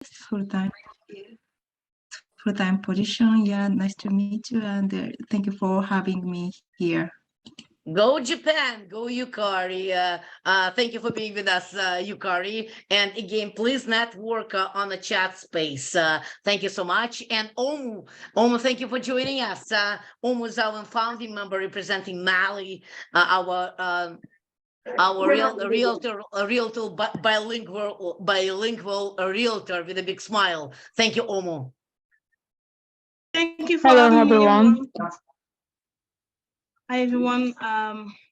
full-time full-time position. Yeah, nice to meet you, and thank you for having me here. Go Japan, go Yukari. Thank you for being with us, Yukari. And again, please network on the chat space. Thank you so much. And Omu, thank you for joining us. Omu is our founding member representing Mali, our realtor, bilingual realtor with a big smile. Thank you, Omu. Thank you for Hello, having everyone. me, everyone. Hi, everyone.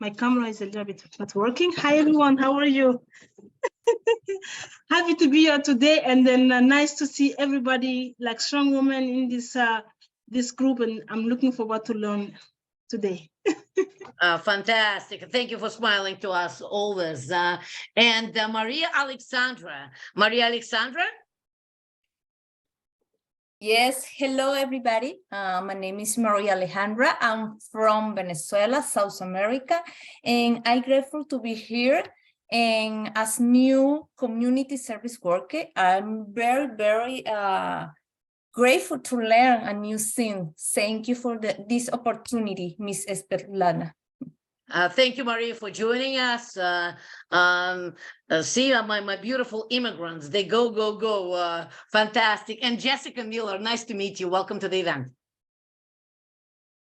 My camera is a little bit not working. Hi, everyone. How are you? Happy to be here today, and then nice to see everybody, like strong women in this group, and I'm looking forward to learn today. Fantastic. Thank you for smiling to us always. And Maria Alexandra. Maria Alexandra? Yes, hello everybody. My name is Maria Alejandra. I'm from Venezuela, South America, and I'm grateful to be here. And as new community service worker, I'm very grateful to learn a new thing. Thank you for this opportunity, Miss Esperlana. Thank you, Maria, for joining us. See my beautiful immigrants. They go. Fantastic. And Jessica Miller, nice to meet you. Welcome to the event.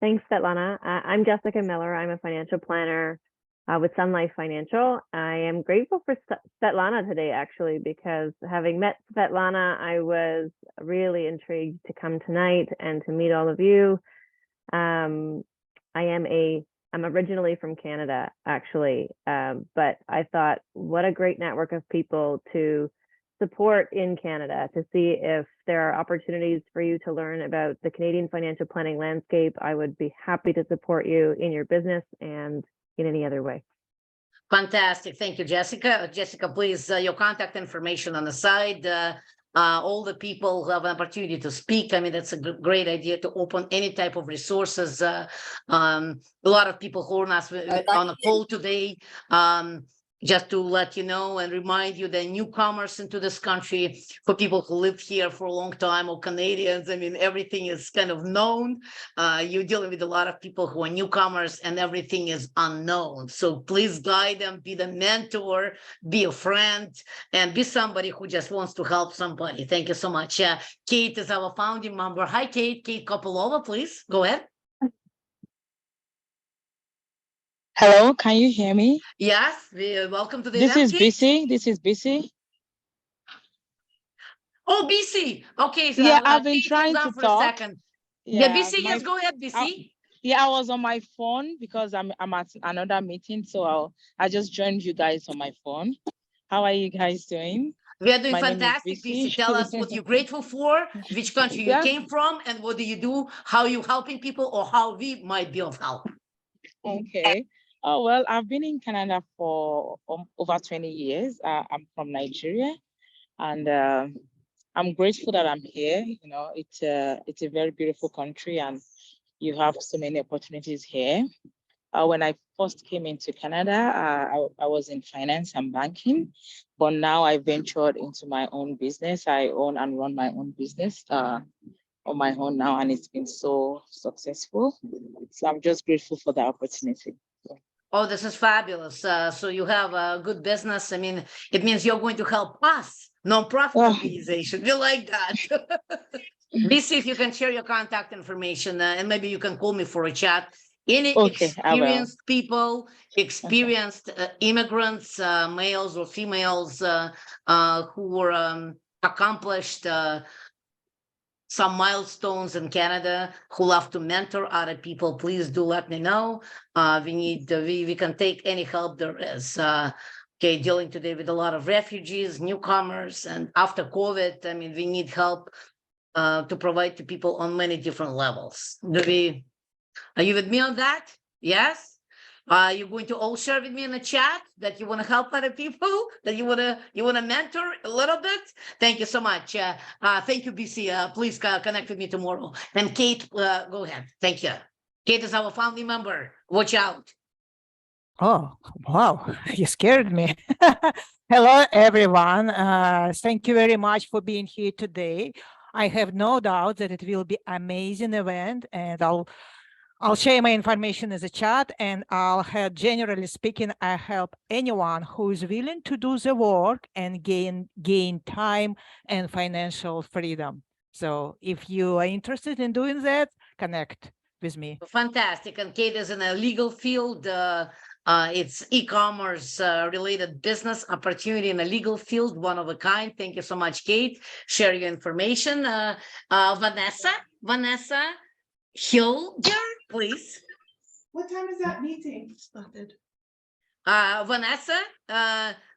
Thanks, Svetlana. I'm Jessica Miller. I'm a financial planner with Sun Life Financial. I am grateful for Svetlana today, actually, because having met Svetlana, I was really intrigued to come tonight and to meet all of you. I'm originally from Canada, actually, but I thought, what a great network of people to support in Canada, to see if there are opportunities for you to learn about the Canadian financial planning landscape. I would be happy to support you in your business and in any other way. Fantastic. Thank you, Jessica. Jessica, please, your contact information on the side. All the people who have an opportunity to speak. I mean, that's a great idea to open any type of resources. A lot of people who are on the call today. Just to let you know and remind you, the newcomers into this country, for people who lived here for a long time, or Canadians, I mean, everything is kind of known. You're dealing with a lot of people who are newcomers and everything is unknown. So please guide them, be the mentor, be a friend, and be somebody who just wants to help somebody. Thank you so much. Kate is our founding member. Hi, Kate. Kate Kopolova, please go ahead. Hello, can you hear me? Yes, welcome to the This event. is BC. This is BC. Oh, BC. Okay, so Yeah, I've been Kate, trying hold to on for talk. a second. Yeah, BC, yes, go ahead, BC. Yeah, I was on my phone because I'm at another meeting, so I just joined you guys on my phone. How are you guys doing? We are doing My fantastic, name is BC. Tell us what you're grateful for, which country you came from, and what do you do, how you helping people, or how we might be of help. Okay. Oh, well, I've been in Canada for over 20 years. I'm from Nigeria, and I'm grateful that I'm here. You know, it's a very beautiful country, and you have so many opportunities here. When I first came into Canada, I was in finance and banking, but now I ventured into my own business. I own and run my own business on my own now, and it's been so successful. So I'm just grateful for the opportunity. Oh, this is fabulous. So you have a good business. I mean, it means you're going to help us, nonprofit organization. We like that. BC, if you can share your contact information, and maybe you can call me for a chat. Any experienced people, experienced immigrants, males or females, who were accomplished some milestones in Canada, who love to mentor other people, please do let me know. We can take any help there is. Okay, dealing today with a lot of refugees, newcomers, and after COVID, I mean, we need help to provide to people on many different levels. Are you with me on that? Yes? You're going to all share with me in the chat that you want to help other people, that you want to mentor a little bit. Thank you so much. Thank you, BC. Please connect with me tomorrow. And Kate, go ahead. Thank you. Kate is our founding member. Watch out. Oh, wow, you scared me. Hello, everyone. Thank you very much for being here today. I have no doubt that it will be amazing event, and I'll share my information in the chat, and I'll have, generally speaking, I help anyone who is willing to do the work and gain time and financial freedom. So if you are interested in doing that, connect with me. Fantastic. And Kate is in a legal field. It's e-commerce related business opportunity in a legal field, one of a kind. Thank you so much, Kate. Share your information. Vanessa Hilger, please. What time is that meeting started? Vanessa,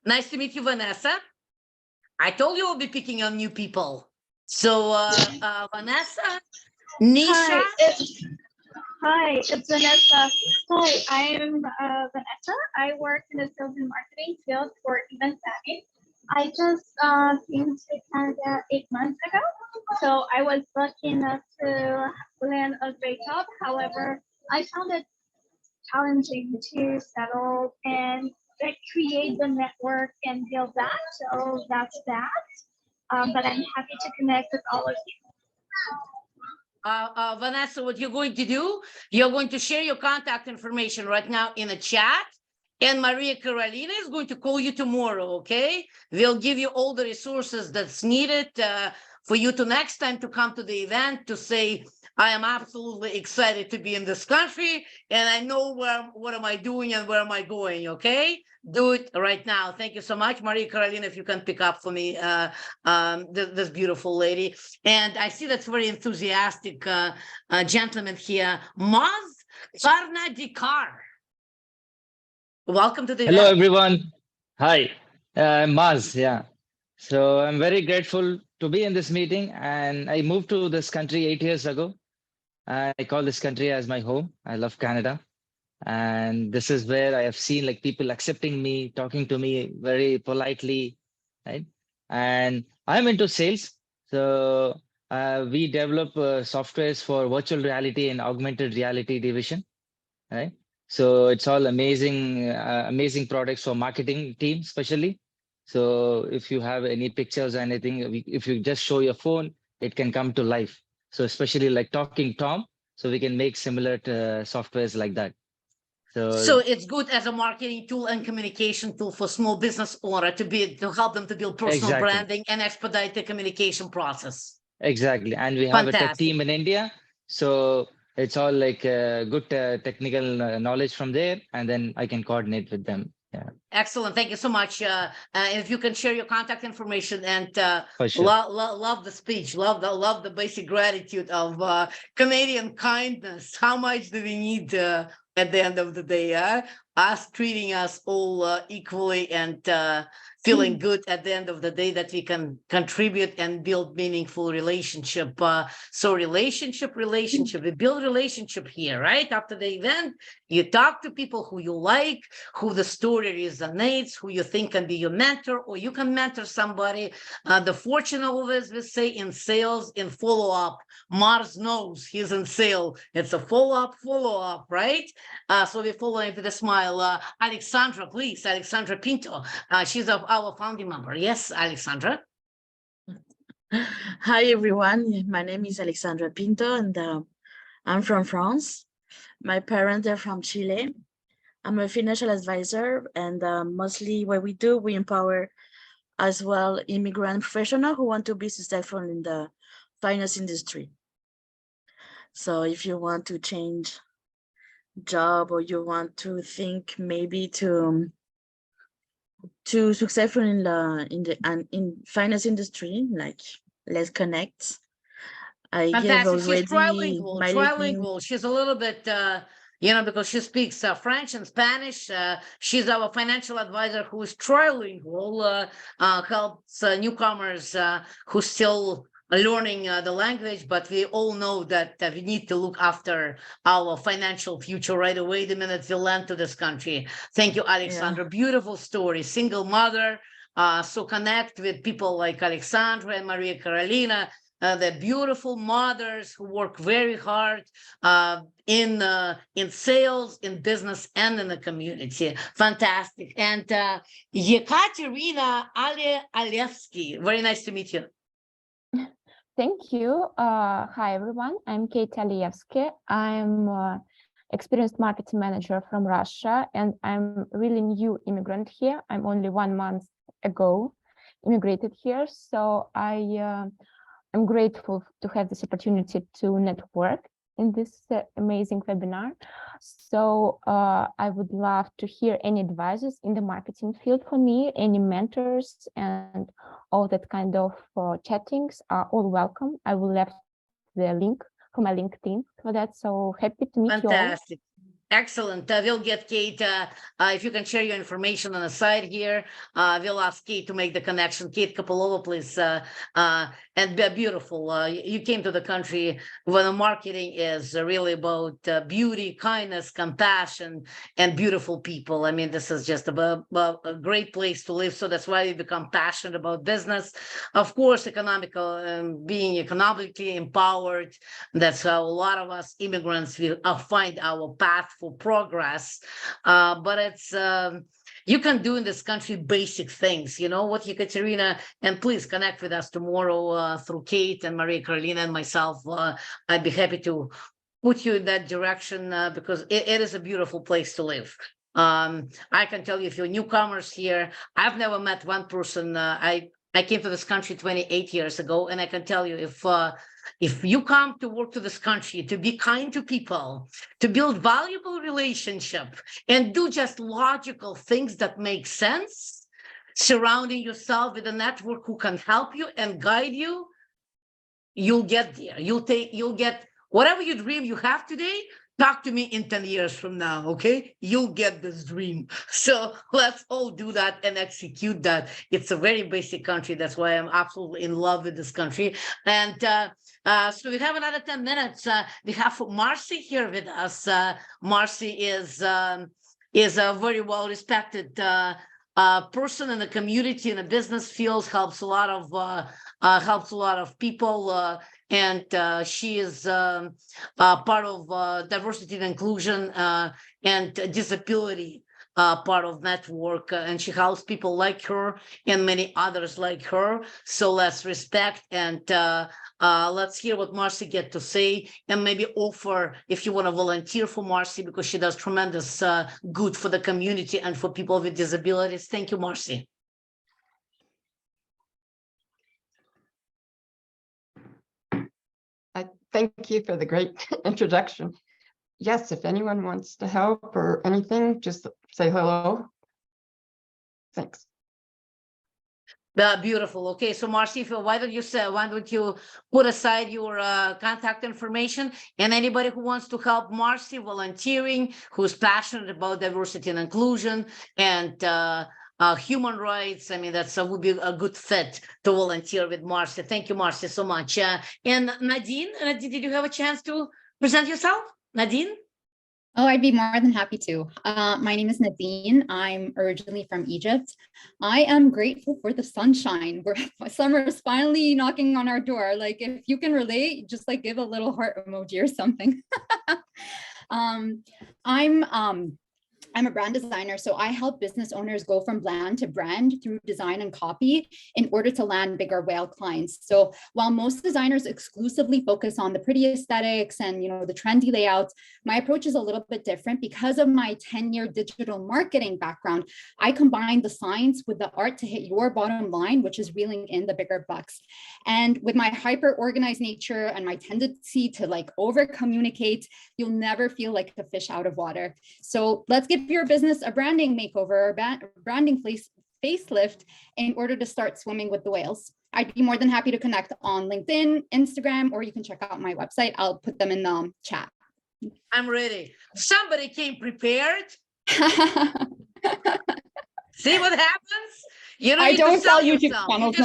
nice to meet you, Vanessa. I told you I'll be picking on new people. So Vanessa, Nisha. Hi, it's Vanessa. Hi, I'm Vanessa. I work in the sales and marketing field for event planning. I just came to Canada 8 months ago, so I was lucky enough to land a great job. However, I found it challenging to settle and create the network and build that. So that's that. But I'm happy to connect with all of you. Vanessa, what you're going to do, you're going to share your contact information right now in a chat, and Maria Carolina is going to call you tomorrow, okay? They'll give you all the resources that's needed for you to next time to come to the event to say, I am absolutely excited to be in this country, and I know what am I doing and where am I going, okay? Do it right now. Thank you so much. Maria Carolina, if you can pick up for me, this beautiful lady. And I see that's very enthusiastic gentleman here, Maz Karnadikar. Welcome to the Hello, event. everyone. Hi, Maz. Yeah. So I'm very grateful to be in this meeting. And I moved to this country 8 years ago. I call this country as my home. I love Canada. And this is where I have seen like people accepting me, talking to me very politely, right? And I'm into sales. So we develop softwares for virtual reality and augmented reality division, right? So it's all amazing, amazing products for marketing team, especially. So if you have any pictures or anything, if you just show your phone, it can come to life. So especially like Talking Tom, so we can make similar softwares like that. So it's good as a marketing tool and communication tool for small business owner to help them to build personal Exactly. branding and expedite the communication process. Exactly. And we have a tech Fantastic. team in India. So it's all like good technical knowledge from there. And then I can coordinate with them. Yeah. Excellent. Thank you so much. If you can share your contact information and For sure. love the speech, love the basic gratitude of Canadian kindness. How much do we need at the end of the day? Us treating us all equally and feeling good at the end of the day that we can contribute and build meaningful relationship. So relationship, we build relationship here, right? After the event, you talk to people who you like, who the story resonates, who you think can be your mentor, or you can mentor somebody. The fortune always, we say in sales, in follow-up, Mars knows he's in sale. It's a follow-up, right? So we follow him with a smile. Alexandra, please, Alexandra Pinto. She's our founding member. Yes, Alexandra. Hi, everyone. My name is Alexandra Pinto, and I'm from France. My parents are from Chile. I'm a financial advisor, and mostly what we do, we empower as well immigrant professionals who want to be successful in the finance industry. So if you want to change job or you want to think maybe to successful in finance industry, like let's connect. I give Fantastic. She's already my trilingual. She's a little bit because she speaks French and Spanish. She's our financial advisor who is trilingual, helps newcomers who still learning the language, but we all know that we need to look after our financial future right away the minute we land to this country. Thank you, Alexandra. Yeah. Beautiful story. Single mother. So connect with people like Alexandra and Maria Carolina. the beautiful mothers who work very hard in sales, in business, and in the community. Fantastic. And Yekaterina Alevsky, very nice to meet you. Thank you. Hi, everyone. I'm Kate Alievsky. I'm experienced marketing manager from Russia, and I'm really new immigrant here. I'm only 1 month ago immigrated here, so I'm grateful to have this opportunity to network in this amazing webinar. So I would love to hear any advices in the marketing field for me, any mentors, and all that kind of chattings are all welcome. I will leave the link for my LinkedIn for that. So happy to meet you all. Fantastic. Excellent. We'll get Kate, if you can share your information on the side here, we'll ask Kate to make the connection. Kate Kapolova, please. And beautiful. You came to the country when the marketing is really about beauty, kindness, compassion, and beautiful people. I mean, this is just a great place to live. So that's why we become passionate about business. Of course, being economically empowered. That's how a lot of us immigrants will find our path for progress. But it's you can do in this country basic things. You know what, Yekaterina? And please connect with us tomorrow through Kate and Maria Carolina and myself. I'd be happy to put you in that direction because it is a beautiful place to live. I can tell you, if you're newcomers here, I've never met one person. I came to this country 28 years ago, and I can tell you, if you come to work to this country, to be kind to people, to build valuable relationship, and do just logical things that make sense, surrounding yourself with a network who can help you and guide you, you'll get there. You'll get whatever you dream you have today. Talk to me in 10 years from now, okay? You'll get this dream. So let's all do that and execute that. It's a very basic country. That's why I'm absolutely in love with this country. And so we have another 10 minutes. We have Marcy here with us. Marcy is a very well-respected person in the community, in the business field, helps a lot of people. And she is part of diversity and inclusion and disability part of network, and she helps people like her and many others like her. So let's respect and let's hear what Marcy get to say, and maybe offer if you want to volunteer for Marcy, because she does tremendous good for the community and for people with disabilities. Thank you, Marcy. Thank you for the great introduction. Yes, if anyone wants to help or anything, just say hello. Thanks. Beautiful. Okay, so Marcy, why don't you put aside your contact information, and anybody who wants to help Marcy volunteering, who's passionate about diversity and inclusion and human rights. I mean, that would be a good fit to volunteer with Marcy. Thank you, Marcy, so much. And Nadine, did you have a chance to present yourself? Nadine? Oh, I'd be more than happy to. My name is Nadine. I'm originally from Egypt. I am grateful for the sunshine. Summer is finally knocking on our door. Like, if you can relate, just like give a little heart emoji or something. I'm a brand designer, so I help business owners go from bland to brand through design and copy in order to land bigger whale clients. So while most designers exclusively focus on the pretty aesthetics and the trendy layouts, my approach is a little bit different. Because of my 10-year digital marketing background, I combine the science with the art to hit your bottom line, which is reeling in the bigger bucks. And with my hyper organized nature and my tendency to over communicate, you'll never feel like a fish out of water. So let's give your business a branding makeover, branding facelift in order to start swimming with the whales. I'd be more than happy to connect on LinkedIn, Instagram, or you can check out my website. I'll put them in the chat. I'm ready. Somebody came prepared. See what happens? You don't I need don't to sell sell YouTube yourself. channels,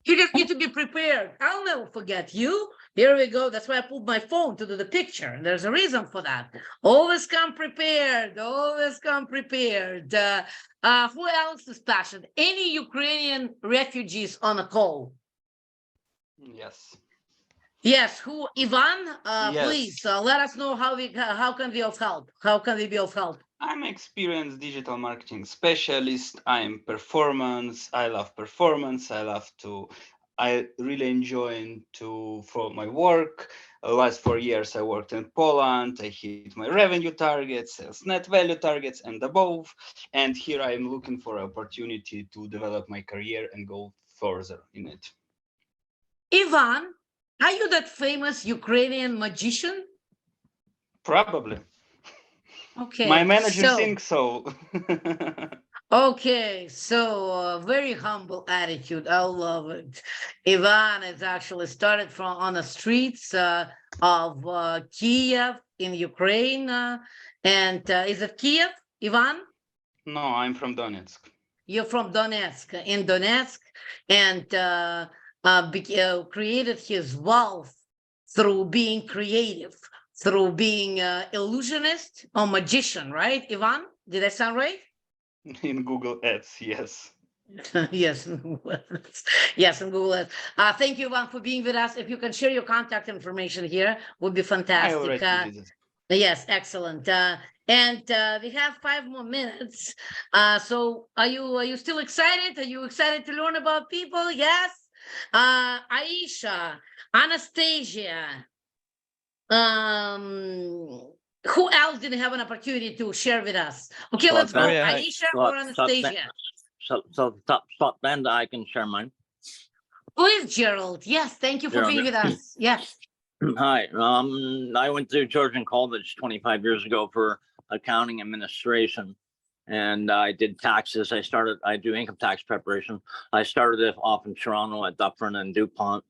You just need to be prepared. I'll never forget you. Here we go. That's why I pulled my phone to do the picture. There's a reason for that. Always come prepared. Always come prepared. Who else is passionate? Any Ukrainian refugees on a call? Yes. Yes, who, Ivan, Yes. please let us know how can we of help? How can we be of help? I'm experienced digital marketing specialist. I'm performance. I love performance. I really enjoy for my work. Last 4 years, I worked in Poland. I hit my revenue targets, sales net value targets and above. And here I am looking for opportunity to develop my career and go further in it. Ivan, are you that famous Ukrainian magician? Probably. Okay. My manager so- thinks so. Okay, so very humble attitude. I love it. Ivan has actually started from on the streets of Kiev in Ukraine. And is it Kiev, Ivan? No, I'm from Donetsk. You're from Donetsk, in Donetsk, and created his wealth through being creative, through being illusionist or magician, right, Ivan? Did that sound right? In Google Ads, yes. Yes, in Google Ads. Yes, in Google Ads. Thank you, Ivan, for being with us. If you can share your contact information here, would be I fantastic. already did it. Yes, excellent. And we have 5 more minutes. So are you still excited? Are you excited to learn about people? Yes. Aisha, Anastasia. Who else didn't have an opportunity to share with us? Okay, let's go. Aisha or Anastasia? So then I can share mine. Please, Gerald. Yes, thank you for being with us. Yes. Hi, I went to Georgian College 25 years ago for accounting administration, and I did taxes. I do income tax preparation. I started it off in Toronto at Dufferin and DuPont,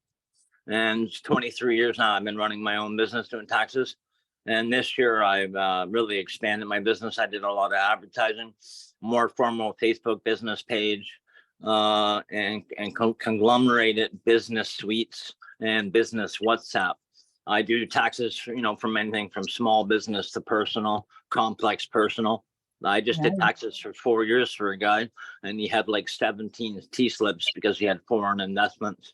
and it's 23 years now I've been running my own business doing taxes. And this year I've really expanded my business. I did a lot of advertising, more formal Facebook business page, and conglomerated business suites and business WhatsApp. I do taxes, from anything from small business to personal, complex personal. I just did taxes for 4 years for a guy, and he had like 17 T-slips because he had foreign investments.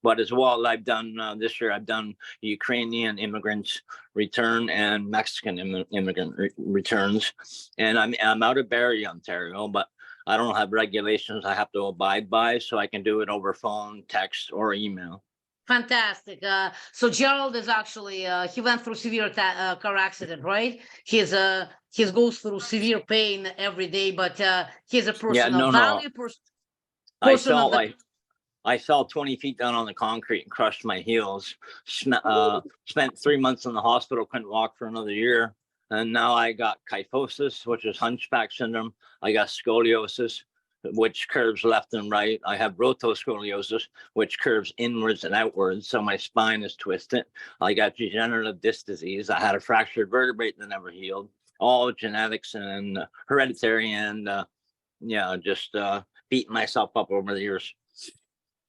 But as well, I've done this year, I've done Ukrainian immigrants return and Mexican immigrant returns. And I'm out of Barrie, Ontario, but I don't have regulations I have to abide by, so I can do it over phone, text, or email. Fantastic. So Gerald is actually, he went through severe car accident, right? He goes through severe pain every day, but he's a person of value. I fell 20 feet down on the concrete and crushed my heels. Spent 3 months in the hospital, couldn't walk for another year. And now I got kyphosis, which is hunchback syndrome. I got scoliosis, which curves left and right. I have rotoscoliosis, which curves inwards and outwards. So my spine is twisted. I got degenerative disc disease. I had a fractured vertebrae that never healed. All genetics and hereditary, and just beating myself up over the years.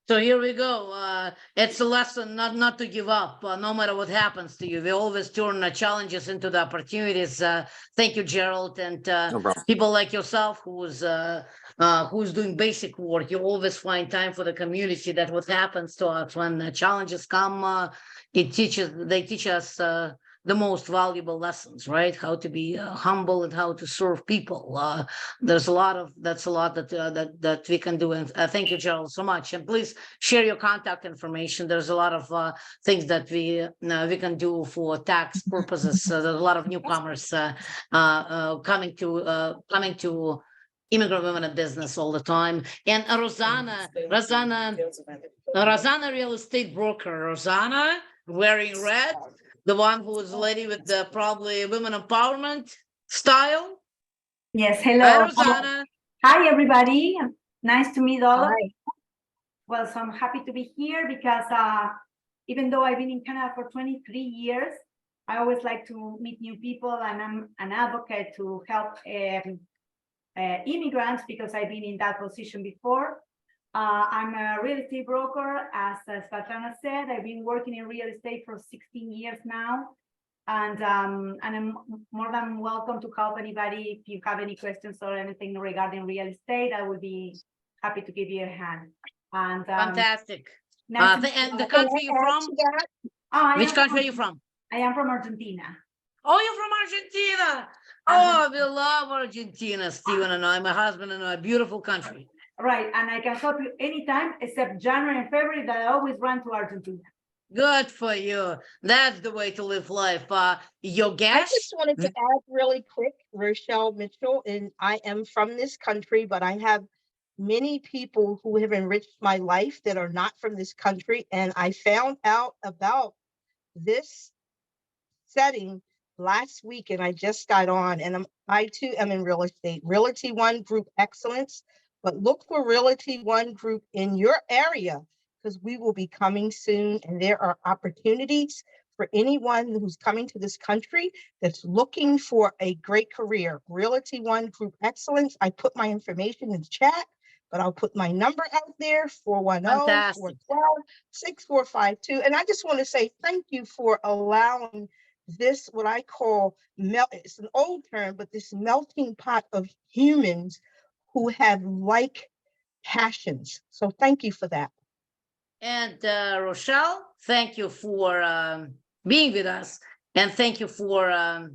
So here we go. It's a lesson not to give up, no matter what happens to you. We always turn challenges into the opportunities. Thank you, Gerald, and people like yourself who's doing basic work. You always find time for the community. That what happens to us when challenges come. They teach us the most valuable lessons, right? How to be humble and how to serve people. That's a lot that we can do. And thank you, Gerald, so much. And please share your contact information. There's a lot of things that we can do for tax purposes. There's a lot of newcomers coming to immigrant women in business all the time. And Rosanna, real estate broker. Rosanna, wearing red. The one who is lady with the probably women empowerment style. Yes, hello. Hi, Rosanna. Hi, everybody. Nice to meet all of you. Well, so I'm happy to be here because even though I've been in Canada for 23 years, I always like to meet new people, and I'm an advocate to help immigrants because I've been in that position before. I'm a real estate broker, as Svetlana said. I've been working in real estate for 16 years now, and I'm more than welcome to help anybody. If you have any questions or anything regarding real estate, I would be happy to give you a hand. And fantastic. Nice to meet And you. the country you're from? Which country are you from? I am from Argentina. Oh, you're from Argentina. Oh, we love Argentina, Steven and I, my husband and I, beautiful country. Right, and I can help you anytime except January and February that I always run to Argentina. Good for you. That's the way to live life. Your I guest? just wanted to add really quick, Rochelle Mitchell, and I am from this country, but I have many people who have enriched my life that are not from this country. And I found out about this setting last week and I just got on, and I too am in real estate, Realty One Group Excellence, but look for Realty One Group in your area because we will be coming soon and there are opportunities for anyone who's coming to this country that's looking for a great career. Realty One Group Excellence. I put my information in the chat, but I'll put my number out there, 410-412-6452. And I just want to say thank you for allowing this, what I call, it's an old term, but this melting pot of humans who have like passions. So thank you for that. And Rochelle, thank you for being with us. And thank you for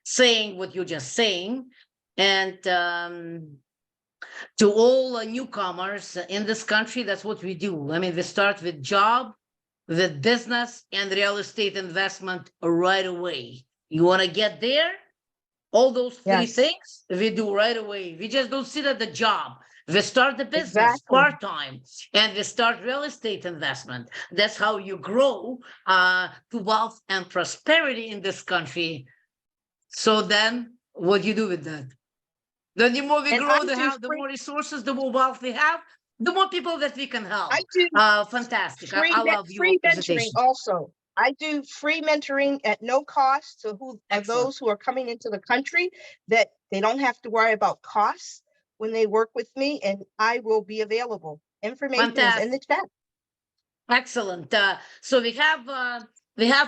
saying what you're just saying. And to all newcomers in this country, that's what we do. I mean, we start with job, with business and real estate investment right away. You want to get there? All those three things we do right away. We just don't sit at the job. We start the business part-time and we start real estate investment. That's how you grow to wealth and prosperity in this country. So then what do you do with that? Then the more we grow, the more resources, the more wealth we have, the more people that we can help. I do fantastic. Free, I love your free mentoring presentation. also. I do free mentoring at no cost to those who are coming into the country, that they don't have to worry about costs when they work with me, and I will be available. Information is in the chat. Excellent. So we have a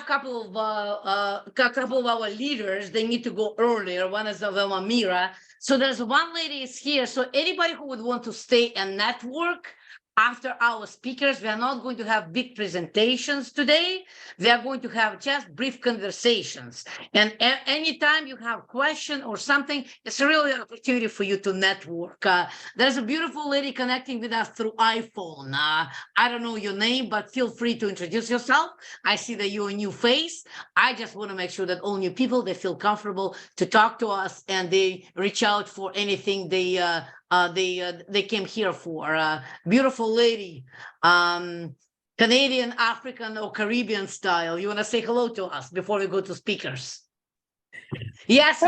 couple of our leaders. They need to go earlier. One is Velma Mira. So there's one lady is here. So anybody who would want to stay and network after our speakers, we are not going to have big presentations today. We are going to have just brief conversations. And anytime you have a question or something, it's really an opportunity for you to network. There's a beautiful lady connecting with us through iPhone. I don't know your name, but feel free to introduce yourself. I see that you're a new face. I just want to make sure that all new people, they feel comfortable to talk to us and they reach out for anything they came here for. Beautiful lady, Canadian, African, or Caribbean style. You want to say hello to us before we go to speakers? Yes,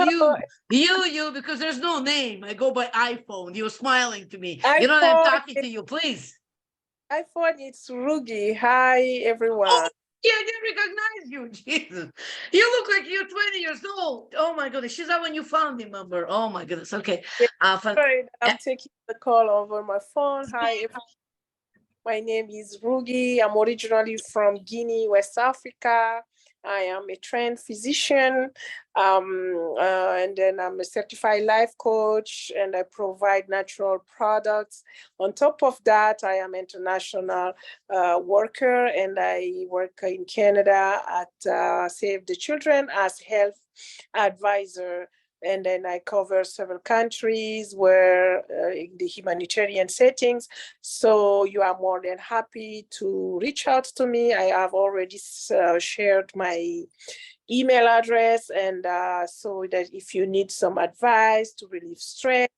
you, because there's no name. I go by iPhone. You're smiling to me. You know I'm talking to you, please. iPhone, it's Rugi. Hi, everyone. Oh, yeah, I didn't recognize you. Jesus. You look like you're 20 years old. Oh my goodness. She's our new founding member. Oh my goodness. Okay. Sorry, I'm taking the call over my phone. Hi, everyone. My name is Rugi. I'm originally from Guinea, West Africa. I am a trained physician, and then I'm a certified life coach, and I provide natural products. On top of that, I am an international worker, and I work in Canada at Save the Children as health advisor. And then I cover several countries where in the humanitarian settings. So you are more than happy to reach out to me. I have already shared my email address, and so that if you need some advice to relieve stress,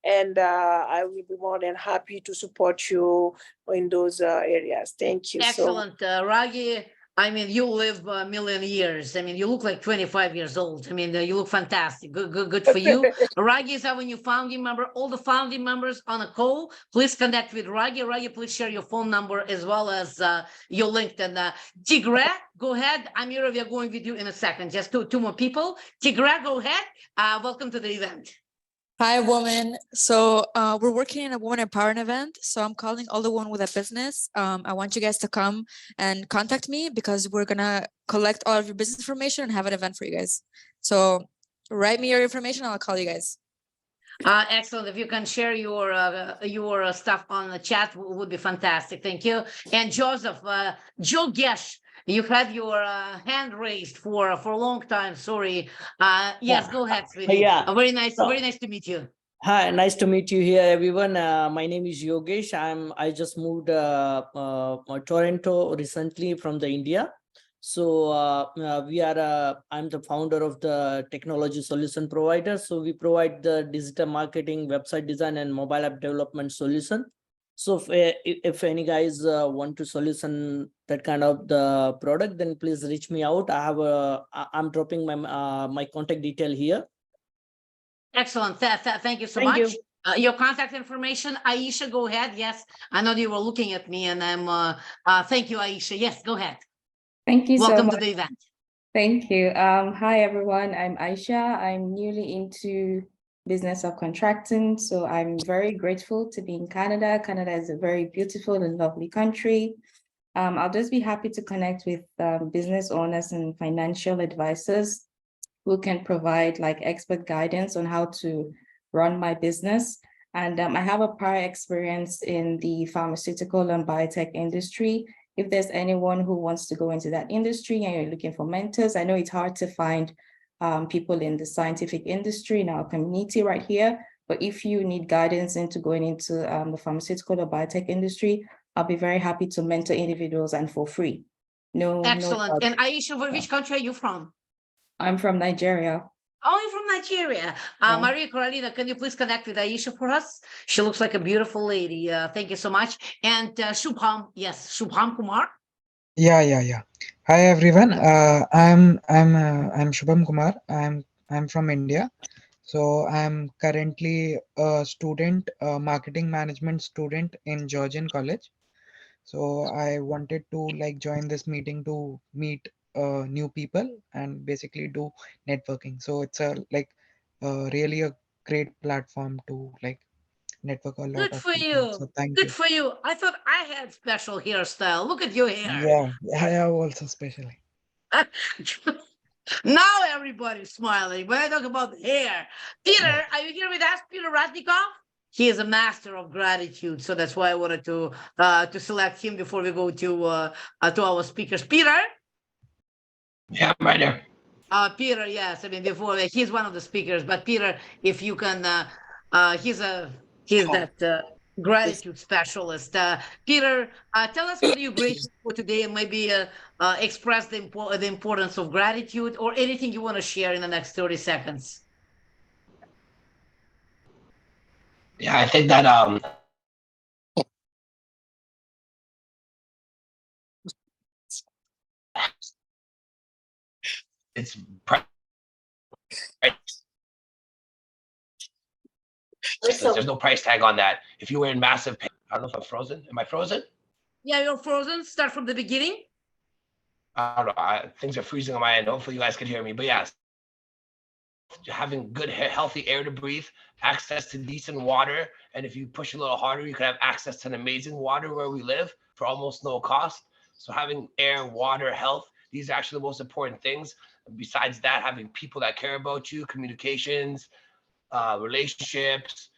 and I will be more than happy to support you in those areas. Thank you. Excellent. Ragi, I mean, you live a million years. I mean, you look like 25 years old. I mean, you look fantastic. Good for you. Ragi is our new founding member. All the founding members on a call, please connect with Ragi. Ragi, please share your phone number as well as your LinkedIn. Tigre, go ahead. Amira, we are going with you in a second. Just two more people. Tigre, go ahead. Welcome to the event. Hi, woman. So we're working in a woman empowerment event. So I'm calling all the women with a business. I want you guys to come and contact me because we're going to collect all of your business information and have an event for you guys. So write me your information. I'll call you guys. Excellent. If you can share your stuff on the chat, would be fantastic. Thank you. And Joseph, Jogesh, you had your hand raised for a long time. Sorry. Yes, go ahead, sweetie. Yeah. Very nice to meet you. Hi, nice to meet you here, everyone. My name is Yogesh. I just moved Toronto recently from the India. So I'm the founder of the technology solution provider. So we provide the digital marketing, website design, and mobile app development solution. So if any guys want to solution that kind of the product, then please reach me out. I'm dropping my contact detail here. Excellent. Thank you so much. Your contact information, Aisha, go ahead. Yes, I know you were looking at me, and I'm. Thank you, Aisha. Yes, go ahead. Thank you so Welcome much. to the event. Thank you. Hi, everyone. I'm Aisha. I'm newly into business of contracting, so I'm very grateful to be in Canada. Canada is a very beautiful and lovely country. I'll just be happy to connect with business owners and financial advisors who can provide like expert guidance on how to run my business. And I have a prior experience in the pharmaceutical and biotech industry. If there's anyone who wants to go into that industry and you're looking for mentors, I know it's hard to find people in the scientific industry in our community right here, but if you need guidance into going into the pharmaceutical or biotech industry, I'll be very happy to mentor individuals and for free. Excellent. And Aisha, which country are you from? I'm from Nigeria. Oh, you're from Nigeria. Maria Carolina, can you please connect with Aisha for us? She looks like a beautiful lady. Thank you so much. And Shubham, yes, Shubham Kumar. Yeah. Hi everyone. I'm Shubham Kumar. I'm from India. So I'm currently a student, a marketing management student in Georgian College. So I wanted to like join this meeting to meet new people and basically do networking. So it's really a great platform to like network a lot Good of for people. you. So thank Good you. for you. I thought I had special hairstyle. Look at your hair. Yeah, I have also especially. Now everybody's smiling when I talk about hair. Peter, are you here with us, Peter Ratnikov? He is a master of gratitude, so that's why I wanted to select him before we go to our speakers. Peter? Yeah, I'm right there. Peter, yes. I mean, before he's one of the speakers, but Peter, if you can, he's that gratitude specialist. Peter, tell us what you're grateful for today, and maybe express the importance of gratitude or anything you want to share in the next 30 seconds. Yeah, I think that it's there's no price tag on that. If you were in massive pain, I don't know if I'm frozen. Am I frozen? Yeah, you're frozen. Start from the beginning. I don't know. Things are freezing on my end. Hopefully you guys can hear me. But yes, having good, healthy air to breathe, access to decent water, and if you push a little harder, you can have access to an amazing water where we live for almost no cost. So having air, water, health, these are actually the most important things. Besides that, having people that care about you, communications, relationships,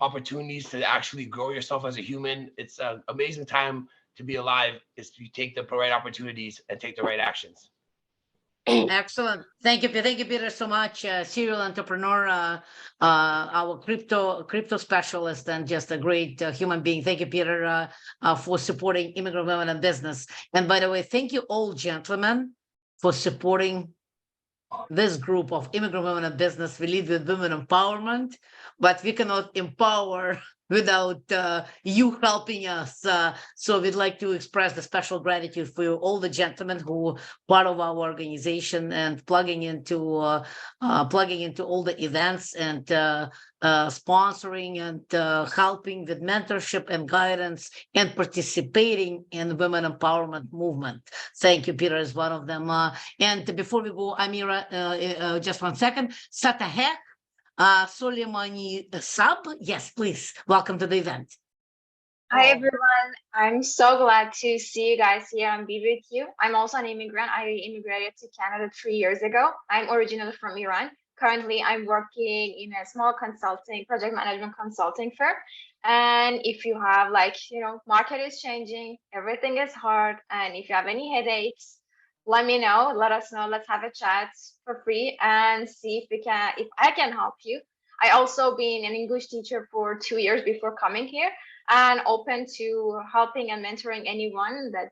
opportunities to actually grow yourself as a human. It's an amazing time to be alive if you take the right opportunities and take the right actions. Excellent. Thank you, Peter, so much. Serial entrepreneur, our crypto specialist, and just a great human being. Thank you, Peter, for supporting immigrant women in business. And by the way, thank you all, gentlemen, for supporting this group of immigrant women in business. We lead with women empowerment, but we cannot empower without you helping us. So we'd like to express the special gratitude for you, all the gentlemen who part of our organization and plugging into all the events and sponsoring and helping with mentorship and guidance and participating in women empowerment movement. Thank you, Peter, is one of them. And before we go, Amira, just 1 second. Satahek Soleimani Sab. Yes, please. Welcome to the event. Hi, everyone. I'm so glad to see you guys here and be with you. I'm also an immigrant. I immigrated to Canada 3 years ago. I'm originally from Iran. currently I'm working in a small consulting, project management consulting firm. And if you have like, market is changing, everything is hard. And if you have any headaches, let me know, let us know, let's have a chat for free and see if I can help you. I also been an English teacher for 2 years before coming here, and open to helping and mentoring anyone that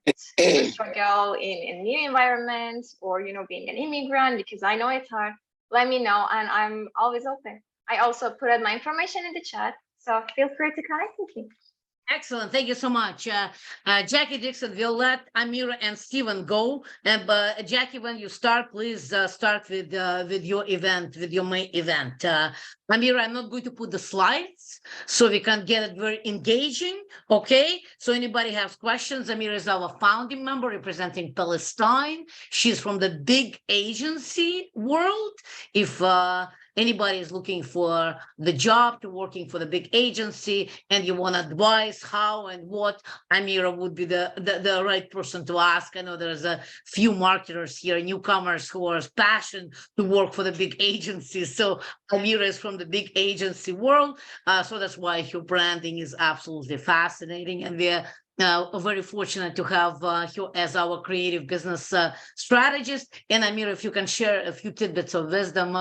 struggle in new environments or, being an immigrant, because I know it's hard. Let me know, and I'm always open. I also put out my information in the chat, so feel free to connect with me. Excellent. Thank you so much. Jackie Dixon, we'll let Amira and Stephen go. And Jackie, when you start, please start with your event, with your main event. Amira, I'm not going to put the slides so we can get it very engaging. Okay. So anybody has questions? Amira is our founding member representing Palestine. She's from the big agency world. If anybody is looking for the job to working for the big agency and you want advice how and what, Amira would be the right person to ask. I know there's a few marketers here, newcomers who are passionate to work for the big agencies. So Amira is from the big agency world. So that's why her branding is absolutely fascinating. And we're very fortunate to have her as our creative business strategist. And Amira, if you can share a few tidbits of wisdom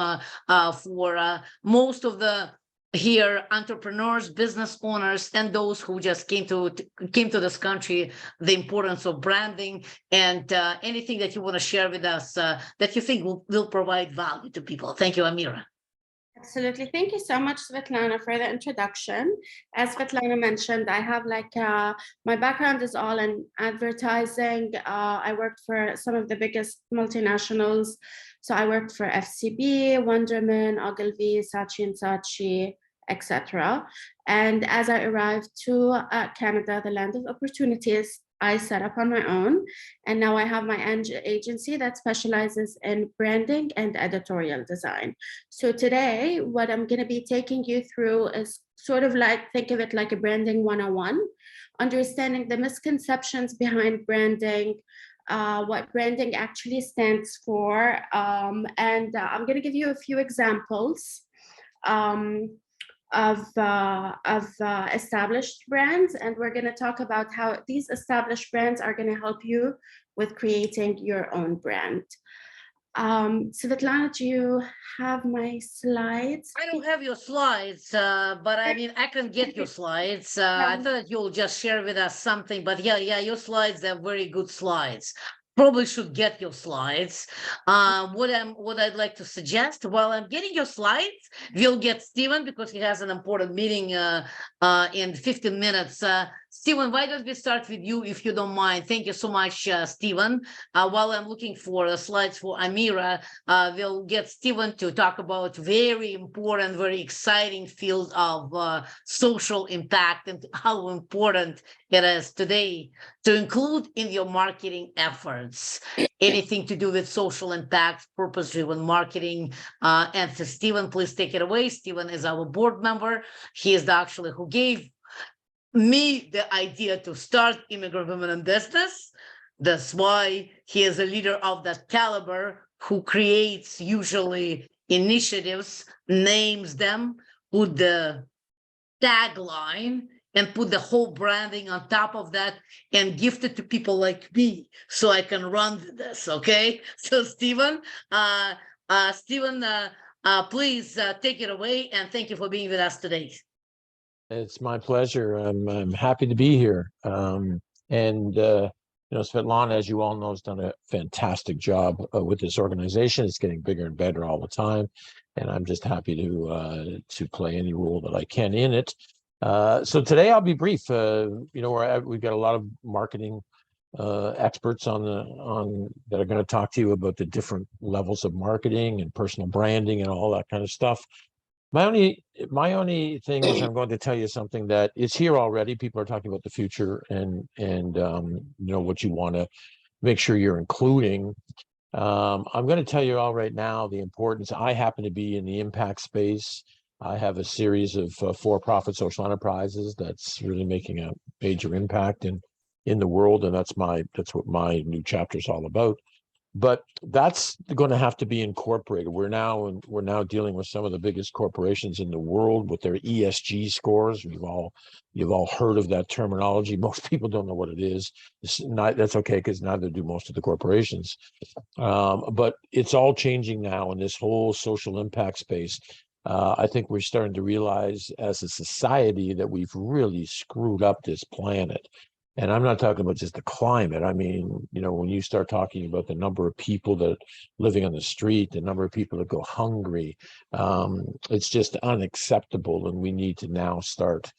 for most of the here entrepreneurs, business owners, and those who just came to this country, the importance of branding and anything that you want to share with us that you think will provide value to people. Thank you, Amira. Absolutely. Thank you so much, Svetlana, for the introduction. As Svetlana mentioned, I have my background is all in advertising. I worked for some of the biggest multinationals. So I worked for FCB, Wonderman, Ogilvy, Saatchi & Saatchi, etc. And as I arrived to Canada, the land of opportunities, I set up on my own. And now I have my agency that specializes in branding and editorial design. So today, what I'm going to be taking you through is sort of think of it like a branding 101, understanding the misconceptions behind branding, what branding actually stands for. And I'm going to give you a few examples of established brands, and we're going to talk about how these established brands are going to help you with creating your own brand. Svetlana, do you have my slides? I don't have your slides, but I mean, I can get your slides. I thought that you'll just share with us something, but yeah, your slides are very good slides. Probably should get your slides. What I'd like to suggest, while I'm getting your slides, we'll get Stephen because he has an important meeting in 15 minutes. Stephen, why don't we start with you if you don't mind? Thank you so much, Stephen. While I'm looking for the slides for Amira, we'll get Stephen to talk about very important, very exciting field of social impact and how important it is today to include in your marketing efforts anything to do with social impact, purpose-driven marketing. And so Stephen, please take it away. Stephen is our board member. He is actually who gave me the idea to start Immigrant Women in Business. That's why he is a leader of that caliber who creates usually initiatives, names them, put the tagline and put the whole branding on top of that and gift it to people like me so I can run with this, okay? So Stephen, please take it away, and thank you for being with us today. It's my pleasure. I'm happy to be here. Svetlana, as you all know, has done a fantastic job with this organization. It's getting bigger and better all the time, and I'm just happy to play any role that I can in it. So today I'll be brief. We've got a lot of marketing experts that are going to talk to you about the different levels of marketing and personal branding and all that kind of stuff. My only thing is I'm going to tell you something that is here already. People are talking about the future and what you want to make sure you're including. I'm going to tell you all right now the importance. I happen to be in the impact space. I have a series of for-profit social enterprises that's really making a major impact in the world, and that's what my new chapter is all about. But that's going to have to be incorporated. We're now dealing with some of the biggest corporations in the world with their ESG scores. You've all heard of that terminology. Most people don't know what it is. That's okay, because neither do most of the corporations. But it's all changing now in this whole social impact space. I think we're starting to realize as a society that we've really screwed up this planet. And I'm not talking about just the climate. I mean, when you start talking about the number of people that living on the street, the number of people that go hungry, it's just unacceptable. And we need to now start,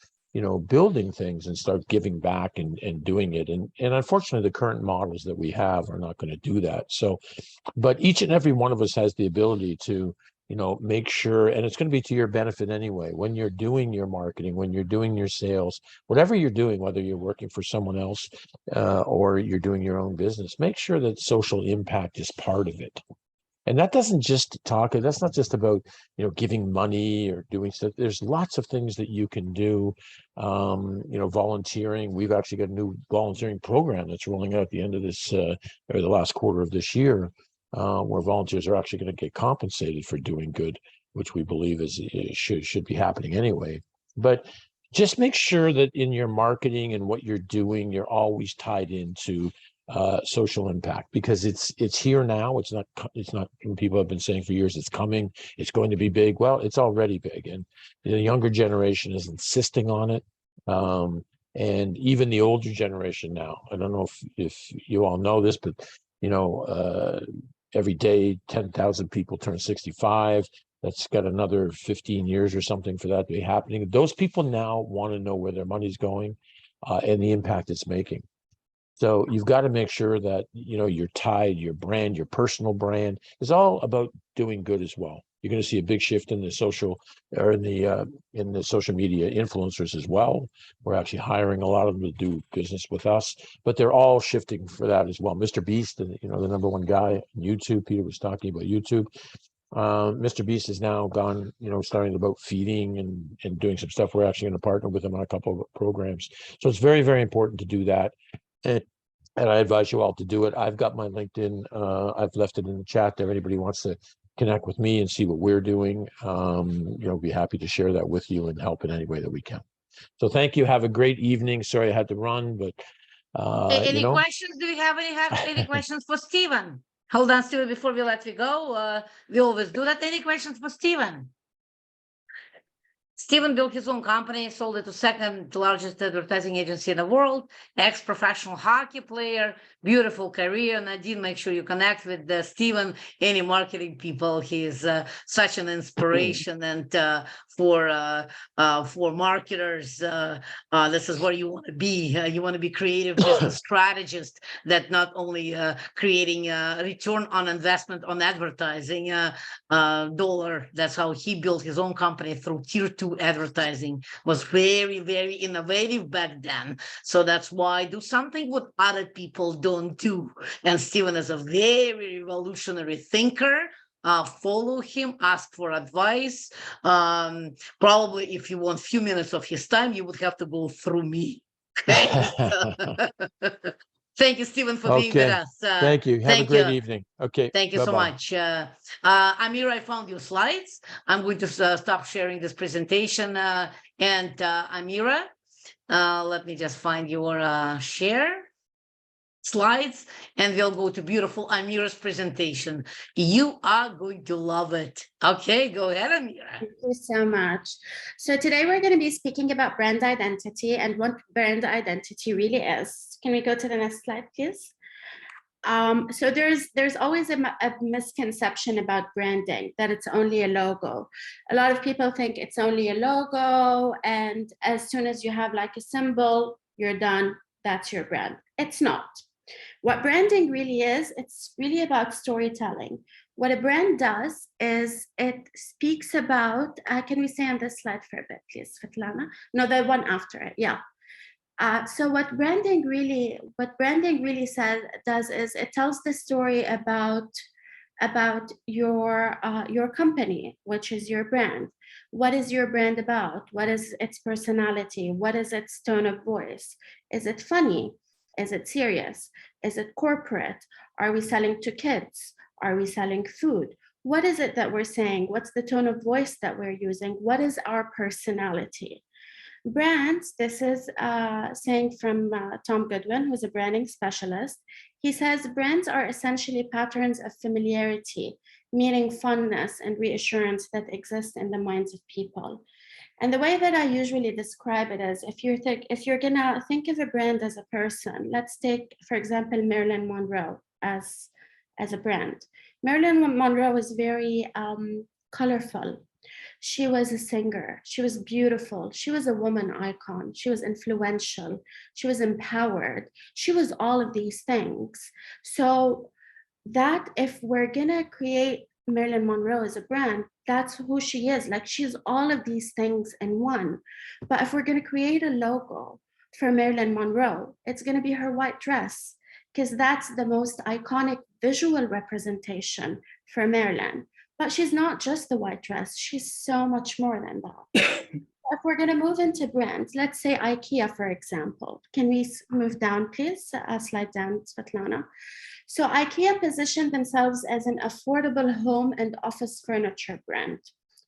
building things and start giving back and doing it. And unfortunately, the current models that we have are not going to do that. So, but each and every one of us has the ability to make sure, and it's going to be to your benefit anyway, when you're doing your marketing, when you're doing your sales, whatever you're doing, whether you're working for someone else or you're doing your own business, make sure that social impact is part of it. And that doesn't just that's not just about, giving money or doing stuff. There's lots of things that you can do. Volunteering. We've actually got a new volunteering program that's rolling out at the end of this, or the last quarter of this year, where volunteers are actually going to get compensated for doing good, which we believe should be happening anyway. But just make sure that in your marketing and what you're doing, you're always tied into social impact, because it's here now. It's not. People have been saying for years it's coming. It's going to be big. Well, it's already big, and the younger generation is insisting on it. And even the older generation now. I don't know if you all know this, but every day, 10,000 people turn 65. That's got another 15 years or something for that to be happening. Those people now want to know where their money's going and the impact it's making. So you've got to make sure that, you're tied, your brand, your personal brand is all about doing good as well. You're going to see a big shift in the social media influencers as well. We're actually hiring a lot of them to do business with us, but they're all shifting for that as well. Mr. Beast, the number one guy on YouTube, Peter was talking about YouTube. Mr. Beast has now gone, starting about feeding and doing some stuff. We're actually going to partner with him on a couple of programs. So it's very, very important to do that. And I advise you all to do it. I've got my LinkedIn. I've left it in the chat there. If anybody wants to connect with me and see what we're doing, be happy to share that with you and help in any way that we can. So thank you. Have a great evening. Sorry I had to run, but any questions? Do we have any questions for Stephen? Hold on, Stephen, before we let you go. We always do that. Any questions for Stephen? Stephen built his own company, sold it to second largest advertising agency in the world, ex-professional hockey player, beautiful career. Nadine, make sure you connect with Stephen, any marketing people. He is such an inspiration, and for marketers, this is where you want to be. You want to be creative business strategist that not only creating a return on investment on advertising dollar. That's how he built his own company through tier 2 advertising. Was very, very innovative back then. So that's why do something what other people don't do. And Stephen is a very revolutionary thinker. Follow him, ask for advice. Probably if you want a few minutes of his time, you would have to go through me. Okay. Thank you, Stephen, for being with us. Thank you. Have a great evening. Okay. Thank you so much. Amira, I found your slides. I'm going to stop sharing this presentation. And Amira, let me just find your share slides, and we'll go to beautiful Amira's presentation. You are going to love it. Okay, go ahead, Amira. Thank you so much. So today we're going to be speaking about brand identity and what brand identity really is. Can we go to the next slide, please? So there's always a misconception about branding, that it's only a logo. A lot of people think it's only a logo, and as soon as you have like a symbol, you're done. That's your brand. It's not. What branding really is, it's really about storytelling. What a brand does is it speaks about, can we stay on this slide for a bit, please, Svetlana? No, the one after it, yeah. So what branding really does is it tells the story about your company, which is your brand. What is your brand about? What is its personality? What is its tone of voice? Is it funny? Is it serious? Is it corporate? Are we selling to kids? Are we selling food? What is it that we're saying? What's the tone of voice that we're using? What is our personality? Brands, this is saying from Tom Goodwin, who's a branding specialist. He says brands are essentially patterns of familiarity, meaning fondness and reassurance that exist in the minds of people. And the way that I usually describe it is, if you're gonna think of a brand as a person, let's take, for example, Marilyn Monroe as a brand. Marilyn Monroe was very colorful. She was a singer. She was beautiful. She was a woman icon. She was influential. She was empowered. She was all of these things. So that if we're gonna create Marilyn Monroe as a brand, that's who she is. Like, she's all of these things in one. But if we're gonna create a logo for Marilyn Monroe, it's gonna be her white dress, because that's the most iconic visual representation for Marilyn. But she's not just the white dress, she's so much more than that. If we're gonna move into brands, let's say IKEA, for example. Can we move down, please? Slide down, Svetlana. So IKEA positioned themselves as an affordable home and office furniture brand.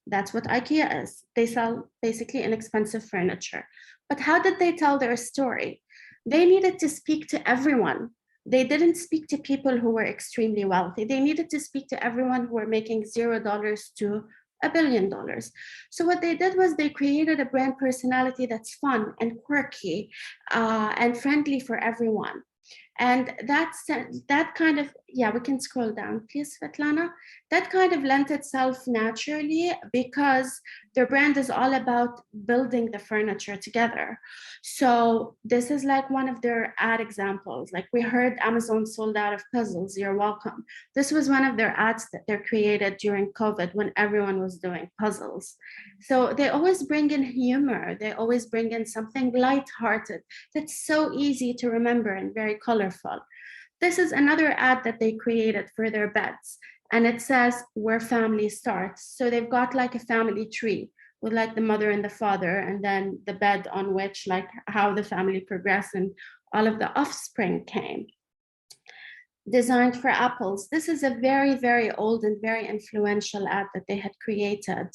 That's what IKEA is. They sell basically inexpensive furniture. But how did they tell their story? They needed to speak to everyone. They didn't speak to people who were extremely wealthy. They needed to speak to everyone who were making $0 to $1 billion. So what they did was they created a brand personality that's fun and quirky and friendly for everyone. And that kind of, yeah, we can scroll down, please, Svetlana. That kind of lent itself naturally because their brand is all about building the furniture together. So this is like one of their ad examples. Like, we heard Amazon sold out of puzzles, you're welcome. This was one of their ads that they created during COVID when everyone was doing puzzles. So they always bring in humor. They always bring in something lighthearted that's so easy to remember and very colorful. This is another ad that they created for their beds, and it says where family starts. So they've got like a family tree with like the mother and the father, and then the bed on which like how the family progressed and all of the offspring came. Designed for apples. This is a very, very old and very influential ad that they had created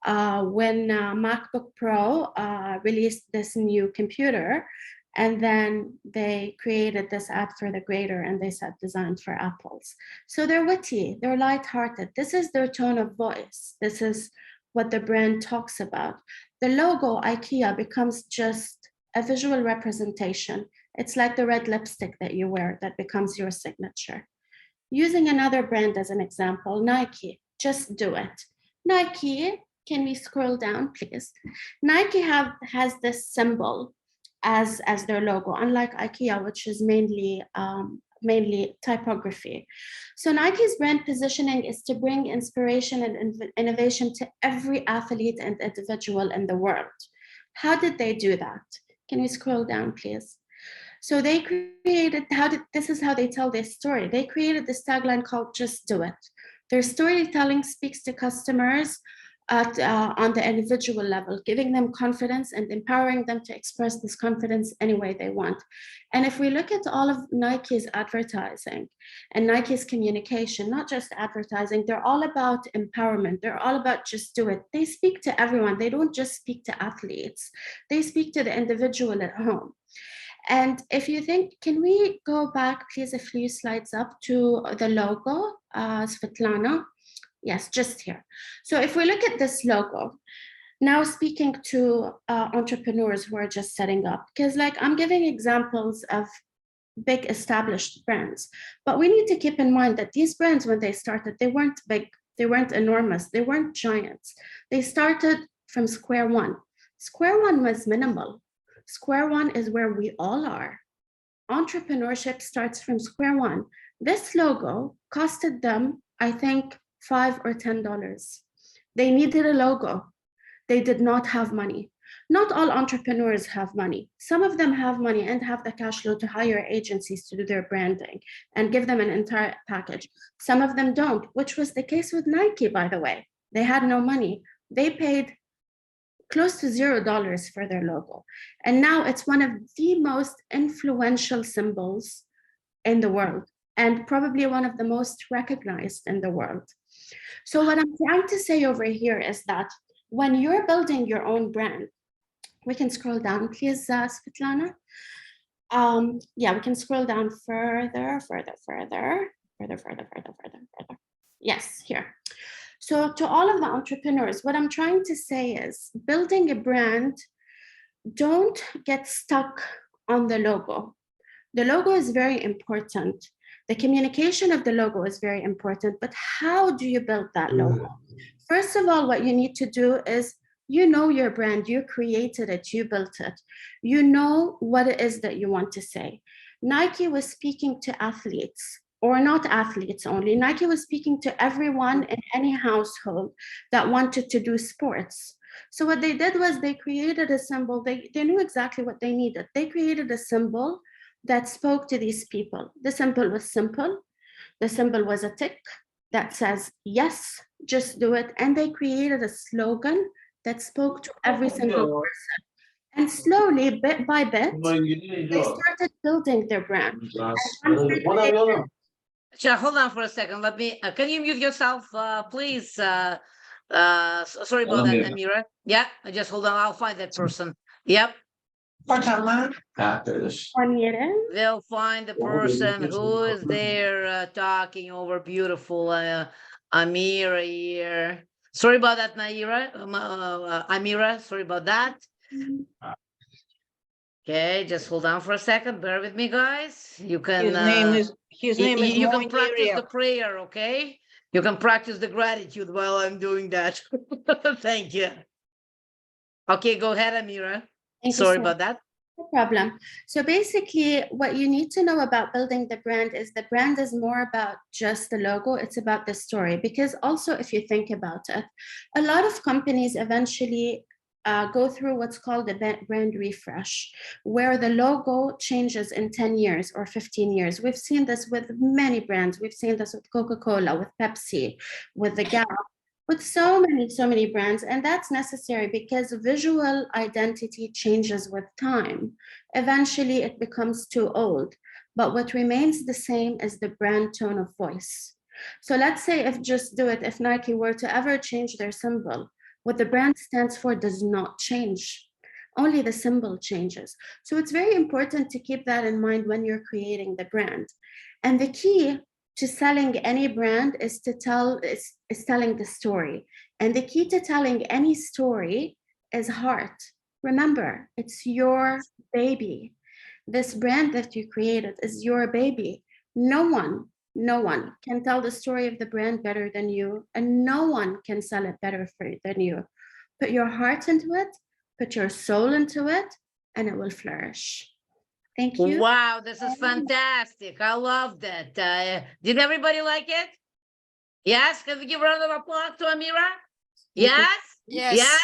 when MacBook Pro released this new computer. And then they created this ad for the grader, and they said designed for apples. So they're witty, they're lighthearted. This is their tone of voice. This is what the brand talks about. The logo IKEA becomes just a visual representation. It's like the red lipstick that you wear that becomes your signature. Using another brand as an example, Nike, just do it. Nike, can we scroll down, please? Nike has this symbol as their logo, unlike IKEA, which is mainly typography. So Nike's brand positioning is to bring inspiration and innovation to every athlete and individual in the world. How did they do that? Can we scroll down, please? So they created, this is how they tell their story. They created this tagline called Just Do It. Their storytelling speaks to customers on the individual level, giving them confidence and empowering them to express this confidence any way they want. And if we look at all of Nike's advertising and Nike's communication, not just advertising, they're all about empowerment. They're all about just do it. They speak to everyone. They don't just speak to athletes. They speak to the individual at home. And if you think, can we go back, please, a few slides up to the logo, Svetlana? Yes, just here. So if we look at this logo, now speaking to entrepreneurs who are just setting up, because like I'm giving examples of big established brands, but we need to keep in mind that these brands, when they started, they weren't big, they weren't enormous, they weren't giants. They started from square one. Square one was minimal. Square one is where we all are. Entrepreneurship starts from square one. This logo costed them, I think, $5 or $10. They needed a logo. They did not have money. Not all entrepreneurs have money. Some of them have money and have the cash flow to hire agencies to do their branding and give them an entire package. Some of them don't, which was the case with Nike, by the way. They had no money. They paid close to $0 for their logo. And now it's one of the most influential symbols in the world, and probably one of the most recognized in the world. So what I'm trying to say over here is that when you're building your own brand, we can scroll down, please, Svetlana. Yeah, we can scroll down further. Yes, here. So to all of the entrepreneurs, what I'm trying to say is building a brand, don't get stuck on the logo. The logo is very important. The communication of the logo is very important, but how do you build that logo? First of all, what you need to do is, you know your brand, you created it, you built it. You know what it is that you want to say. Nike was speaking to athletes, or not athletes only. Nike was speaking to everyone in any household that wanted to do sports. So what they did was they created a symbol. They knew exactly what they needed. They created a symbol that spoke to these people. The symbol was simple. The symbol was a tick that says, yes, just do it. And they created a slogan that spoke to every single person. And slowly, bit by bit, they started building their brand. Sure, hold on for a second. Let me, can you mute yourself, please? Sorry about that, Amira. Yeah, just hold on. I'll find that person. Yep. After this. They'll find the person who is there talking over beautiful Amira here. Sorry about that, Naira. Amira, sorry about that. Okay, just hold on for a second. Bear with me, guys. You can. His name is you can practice Moiniria. the prayer, okay? You can practice the gratitude while I'm doing that. Thank you. Okay, go ahead, Amira. Thank you Sorry so about that. No problem. So basically, what you need to know about building the brand is the brand is more about just the logo. It's about the story. Because also, if you think about it, a lot of companies eventually go through what's called a brand refresh, where the logo changes in 10 years or 15 years. We've seen this with many brands. We've seen this with Coca-Cola, with Pepsi, with the Gap, with so many brands. And that's necessary because visual identity changes with time. Eventually, it becomes too old. But what remains the same is the brand tone of voice. So let's say if Nike were to ever change their symbol, what the brand stands for does not change. Only the symbol changes. So it's very important to keep that in mind when you're creating the brand. And the key to selling any brand is telling the story. And the key to telling any story is heart. Remember, it's your baby. This brand that you created is your baby. No one can tell the story of the brand better than you, and no one can sell it better than you. Put your heart into it, put your soul into it, and it will flourish. Thank you. Wow, this is fantastic. I love that. Did everybody like it? Yes? Can we give a round of applause to Amira? Yes? Yes. Yes?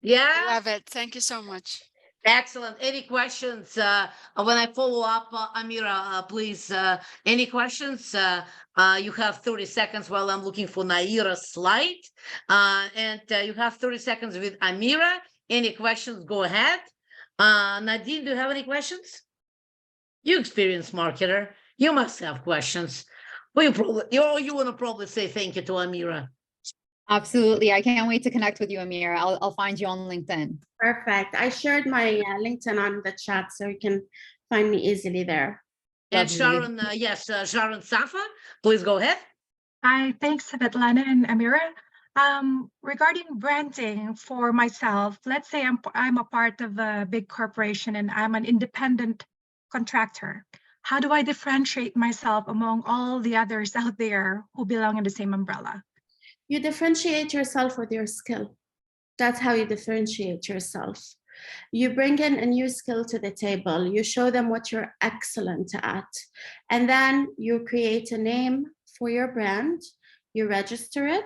Yeah? I love it. Thank you so much. Excellent. Any questions? When I follow up, Amira, please, any questions? You have 30 seconds while I'm looking for Naira's slide. And you have 30 seconds with Amira. Any questions? Go ahead. Nadine, do you have any questions? You experienced marketer. You must have questions. Well, you want to probably say thank you to Amira. Absolutely. I can't wait to connect with you, Amira. I'll find you on LinkedIn. Perfect. I shared my LinkedIn on the chat, so you can find me easily there. And Sharon, yes, Sharon Safa, please go ahead. Hi, thanks, Svetlana and Amira. Regarding branding for myself, let's say I'm a part of a big corporation and I'm an independent contractor. How do I differentiate myself among all the others out there who belong in the same umbrella? You differentiate yourself with your skill. That's how you differentiate yourself. You bring in a new skill to the table. You show them what you're excellent at. And then you create a name for your brand. You register it.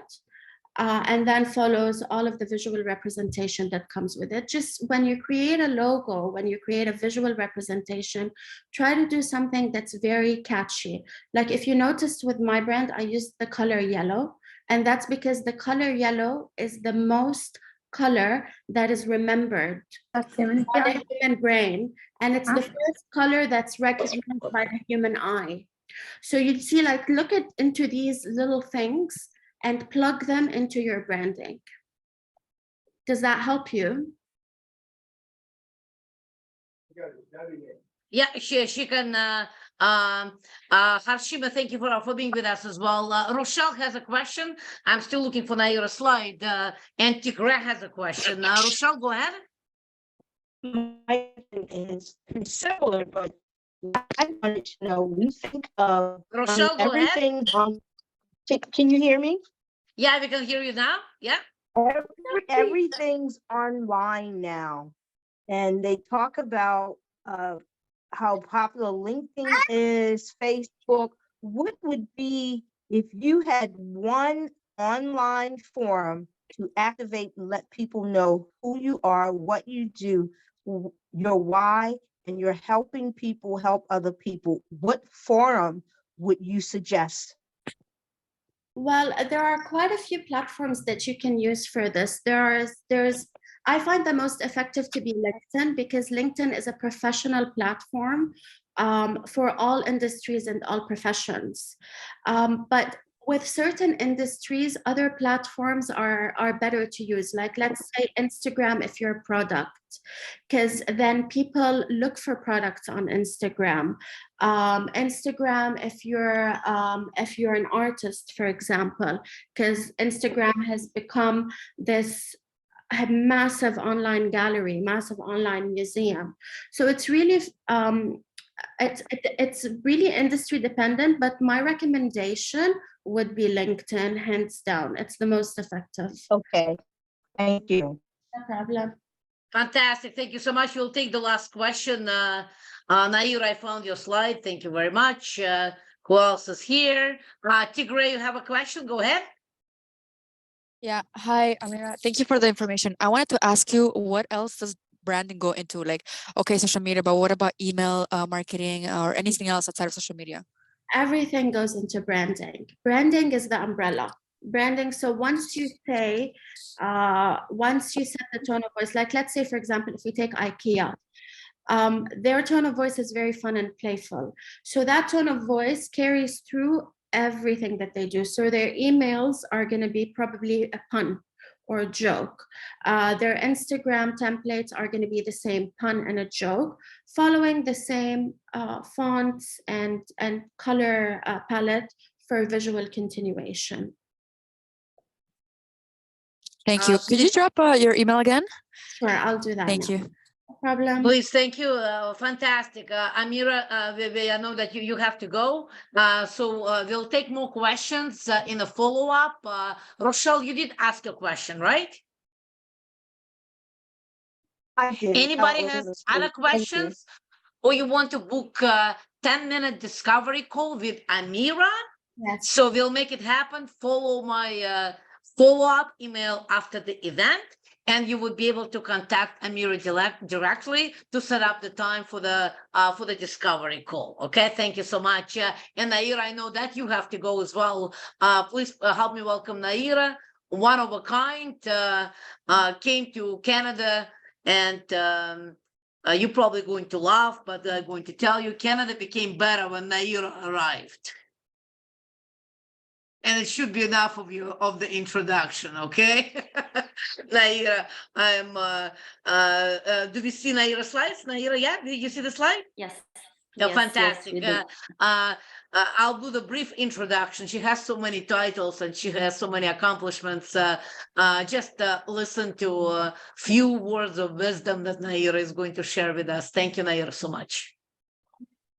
And then follows all of the visual representation that comes with it. Just when you create a logo, when you create a visual representation, try to do something that's very catchy. Like if you noticed with my brand, I used the color yellow. And that's because the color yellow is the most color that is remembered by the human brain. And it's the first color that's recognized by the human eye. So you'd see, like, look into these little things and plug them into your branding. Does that help you? Yeah, she can, Harshima, thank you for being with us as well. Rochelle has a question. I'm still looking for Naira's slide. And Tigray has a question. Rochelle, go ahead. My thing is similar, but I wanted to know, we think of Rochelle, go ahead. everything on, can you hear me? Yeah, we can hear you now. Yeah. Everything's online now. And they talk about how popular LinkedIn is, Facebook. What would be if you had one online forum to activate and let people know who you are, what you do, your why, and you're helping people help other people? What forum would you suggest? Well, there are quite a few platforms that you can use for this. I find the most effective to be LinkedIn, because LinkedIn is a professional platform for all industries and all professions. But with certain industries, other platforms are better to use. Like, let's say Instagram if you're a product, because then people look for products on Instagram. Instagram if you're an artist, for example, because Instagram has become this massive online gallery, massive online museum. So it's really it's really industry dependent, but my recommendation would be LinkedIn, hands down. It's the most effective. Okay, thank you. No problem. Fantastic. Thank you so much. We'll take the last question. Nair, I found your slide. Thank you very much. Who else is here? Tigray, you have a question? Go ahead. Yeah. Hi, Amira. Thank you for the information. I wanted to ask you, what else does branding go into? Like, okay, social media, but what about email marketing or anything else outside of social media? Everything goes into branding. Branding is the umbrella. Branding. So once you set the tone of voice, like let's say, for example, if we take IKEA, their tone of voice is very fun and playful. So that tone of voice carries through everything that they do. So their emails are going to be probably a pun or a joke. Their Instagram templates are going to be the same pun and a joke, following the same fonts and color palette for visual continuation. Thank you. Could you drop your email again? Sure, I'll do that. Thank you. No problem. Please, thank you. Fantastic. Amira, I know that you have to go. So we'll take more questions in a follow-up. Rochelle, you did ask a question, right? I did. Anybody has other questions? Or you want to book a 10-minute discovery call with Amira? Yes. So we'll make it happen. Follow my follow-up email after the event, and you would be able to contact Amira directly to set up the time for the discovery call. Okay, thank you so much. And Naira, I know that you have to go as well. Please help me welcome Naira, one of a kind, came to Canada, and you're probably going to laugh, but I'm going to tell you, Canada became better when Naira arrived. And it should be enough of you of the introduction, okay? Naira, do we see Naira's slides? Naira, yeah, did you see the slide? Yes. Yeah, Yes, fantastic. we do. I'll do the brief introduction. She has so many titles and she has so many accomplishments. Just listen to a few words of wisdom that Naira is going to share with us. Thank you, Naira, so much.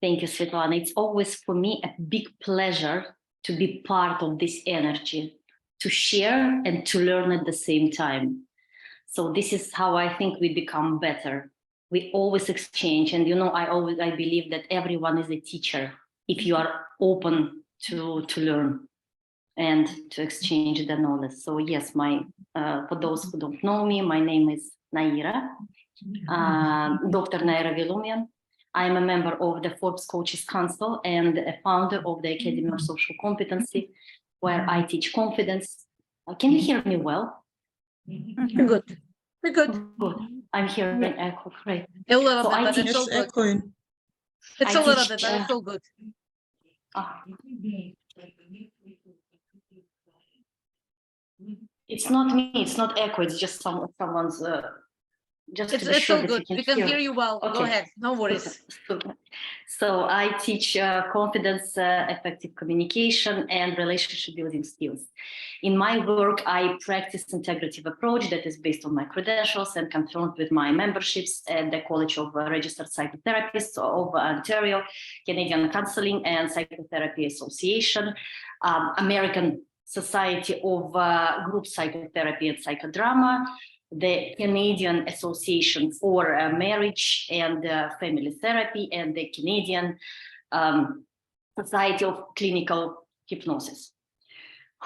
Thank you, Svetlana. It's always for me a big pleasure to be part of this energy, to share and to learn at the same time. So this is how I think we become better. We always exchange, and I believe that everyone is a teacher if you are open to learn and to exchange the knowledge. So yes, for those who don't know me, my name is Naira, Dr. Naira Velumian. I'm a member of the Forbes Coaches Council and a founder of the Academy of Social Competency, where I teach confidence. Can you hear me well? We're good. We're good. Good. I'm hearing echo. Great. A little So bit, I but teach- it's all good. It's I a little teach, bit, but it's all good. Ah. It's not me, it's not echo, it's just someone's, just to be It's sure all that good. you We can can hear you well. Go Okay. ahead. No worries. So I teach confidence, effective communication, and relationship building skills. In my work, I practice integrative approach that is based on my credentials and confirmed with my memberships at the College of Registered Psychotherapists of Ontario, Canadian Counseling and Psychotherapy Association, American Society of Group Psychotherapy and Psychodrama, the Canadian Association for Marriage and Family Therapy, and the Canadian Society of Clinical Hypnosis.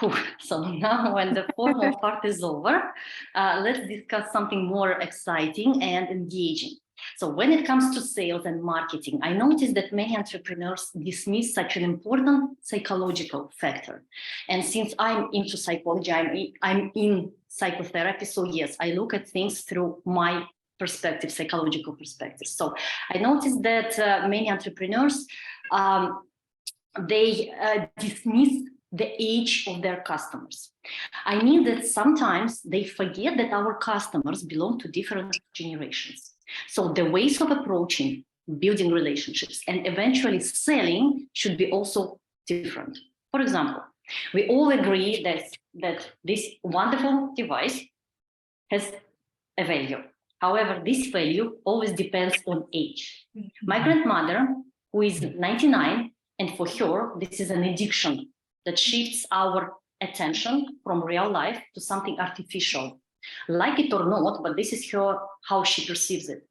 Whew. So now when the formal part is over, let's discuss something more exciting and engaging. So when it comes to sales and marketing, I noticed that many entrepreneurs dismiss such an important psychological factor. And since I'm into psychology, I'm in psychotherapy. So yes, I look at things through my perspective, psychological perspective. So I noticed that many entrepreneurs, they dismiss the age of their customers. I mean that sometimes they forget that our customers belong to different generations. So the ways of approaching, building relationships, and eventually selling should be also different. For example, we all agree that this wonderful device has a value. However, this value always depends on age. My grandmother, who is 99, and for her, this is an addiction that shifts our attention from real life to something artificial. Like it or not, but this is how she perceives it.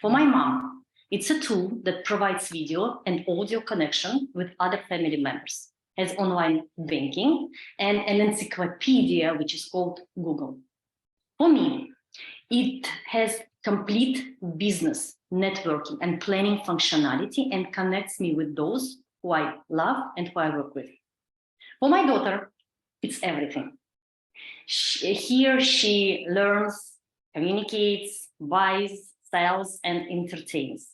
For my mom, it's a tool that provides video and audio connection with other family members, has online banking, and an encyclopedia, which is called Google. For me, it has complete business, networking, and planning functionality and connects me with those who I love and who I work with. For my daughter, it's everything. Here she learns, communicates, buys, sells, and entertains.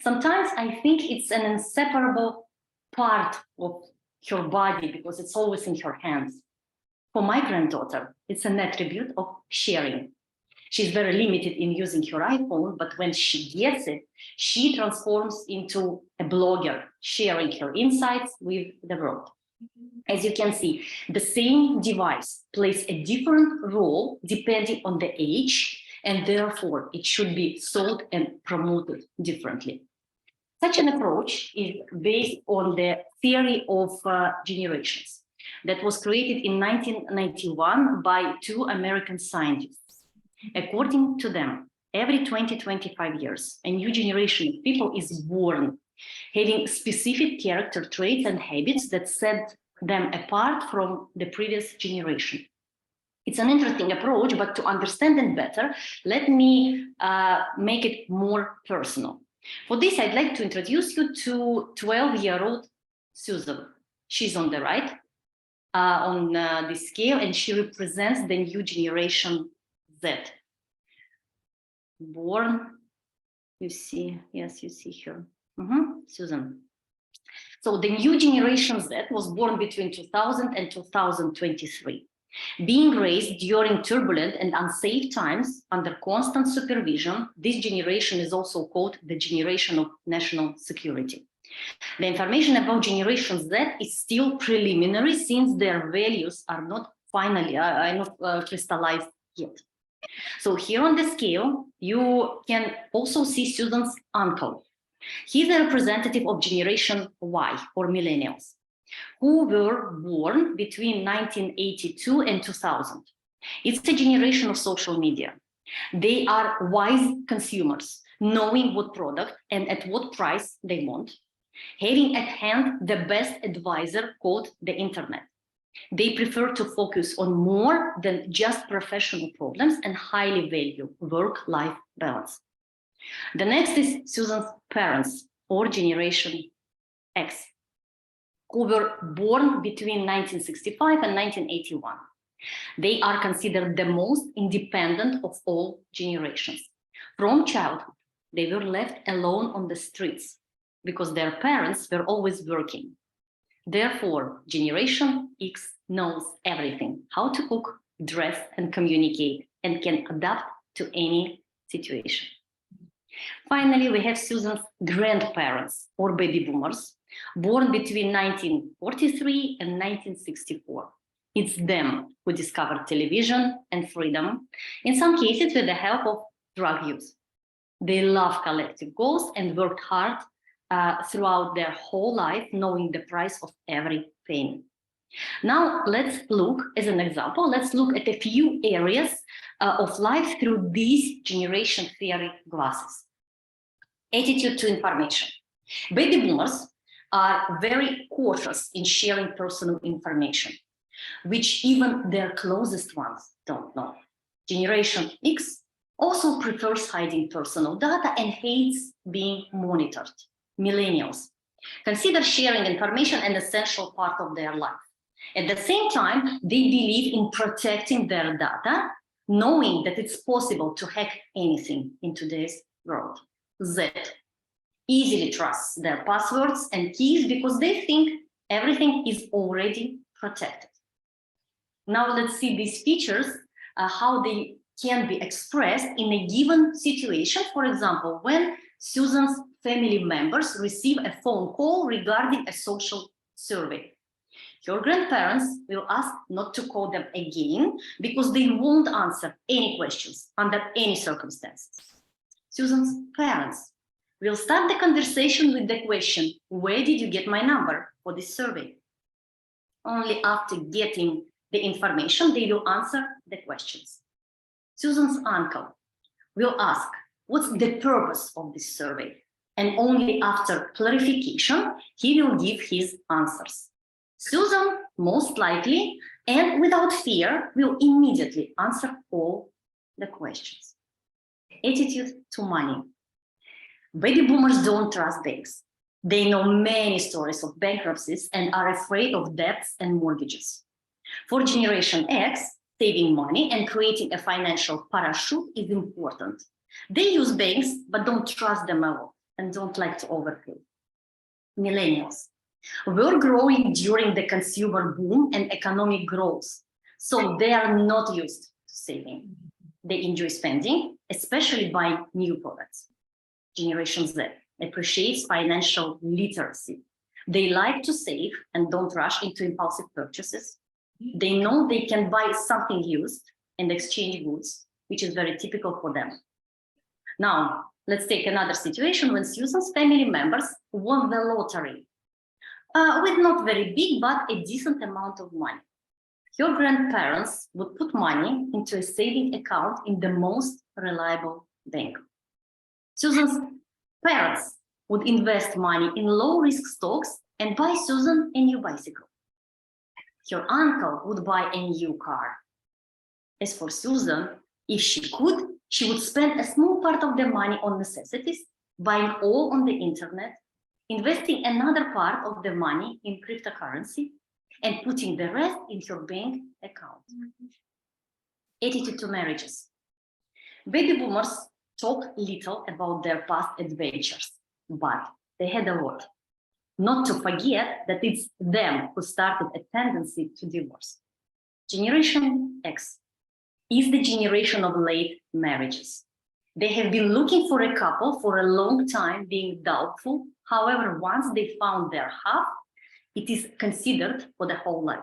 Sometimes I think it's an inseparable part of her body because it's always in her hands. For my granddaughter, it's an attribute of sharing. She's very limited in using her iPhone, but when she gets it, she transforms into a blogger, sharing her insights with the world. As you can see, the same device plays a different role depending on the age, and therefore it should be sold and promoted differently. Such an approach is based on the theory of generations that was created in 1991 by two American scientists. According to them, every 20-25 years, a new generation of people is born, having specific character traits and habits that set them apart from the previous generation. It's an interesting approach, but to understand it better, let me make it more personal. For this, I'd like to introduce you to 12-year-old Susan. She's on the right on the scale, and she represents the new generation Z. Born, you see, yes, you see her. Susan. So the new generation Z was born between 2000 and 2023. Being raised during turbulent and unsafe times under constant supervision, this generation is also called the generation of national security. The information about Generation Z is still preliminary since their values are not finally crystallized yet. So here on the scale, you can also see Susan's uncle. He's a representative of Generation Y, or millennials, who were born between 1982 and 2000. It's a generation of social media. They are wise consumers, knowing what product and at what price they want, having at hand the best advisor called the internet. They prefer to focus on more than just professional problems and highly value work-life balance. The next is Susan's parents, or Generation X, who were born between 1965 and 1981. They are considered the most independent of all generations. From childhood, they were left alone on the streets because their parents were always working. Therefore, Generation X knows everything, how to cook, dress, and communicate, and can adapt to any situation. Finally, we have Susan's grandparents, or baby boomers, born between 1943 and 1964. It's them who discovered television and freedom, in some cases with the help of drug use. They love collective goals and worked hard throughout their whole life, knowing the price of every penny. Now, let's look, as an example, let's look at a few areas of life through these generation theory glasses. Attitude to information. Baby boomers are very cautious in sharing personal information, which even their closest ones don't know. Generation X also prefers hiding personal data and hates being monitored. Millennials consider sharing information an essential part of their life. At the same time, they believe in protecting their data, knowing that it's possible to hack anything in today's world. Z easily trusts their passwords and keys because they think everything is already protected. Now let's see these features, how they can be expressed in a given situation. For example, when Susan's family members receive a phone call regarding a social survey. Your grandparents will ask not to call them again because they won't answer any questions under any circumstances. Susan's parents will start the conversation with the question, where did you get my number for this survey? Only after getting the information, they will answer the questions. Susan's uncle will ask, what's the purpose of this survey? And only after clarification, he will give his answers. Susan, most likely, and without fear, will immediately answer all the questions. Attitude to money. Baby boomers don't trust banks. They know many stories of bankruptcies and are afraid of debts and mortgages. For Generation X, saving money and creating a financial parachute is important. They use banks, but don't trust them at all and don't like to overpay. Millennials were growing during the consumer boom and economic growth, so they are not used to saving. They enjoy spending, especially buying new products. Generation Z appreciates financial literacy. They like to save and don't rush into impulsive purchases. They know they can buy something used and exchange goods, which is very typical for them. Now, let's take another situation when Susan's family members won the lottery with not very big, but a decent amount of money. Your grandparents would put money into a saving account in the most reliable bank. Susan's parents would invest money in low-risk stocks and buy Susan a new bicycle. Your uncle would buy a new car. As for Susan, if she could, she would spend a small part of the money on necessities, buying all on the internet, investing another part of the money in cryptocurrency, and putting the rest in your bank account. Attitude to marriages. Baby boomers talk little about their past adventures, but they had a lot. Not to forget that it's them who started a tendency to divorce. Generation X is the generation of late marriages. They have been looking for a couple for a long time, being doubtful. However, once they found their half, it is considered for the whole life.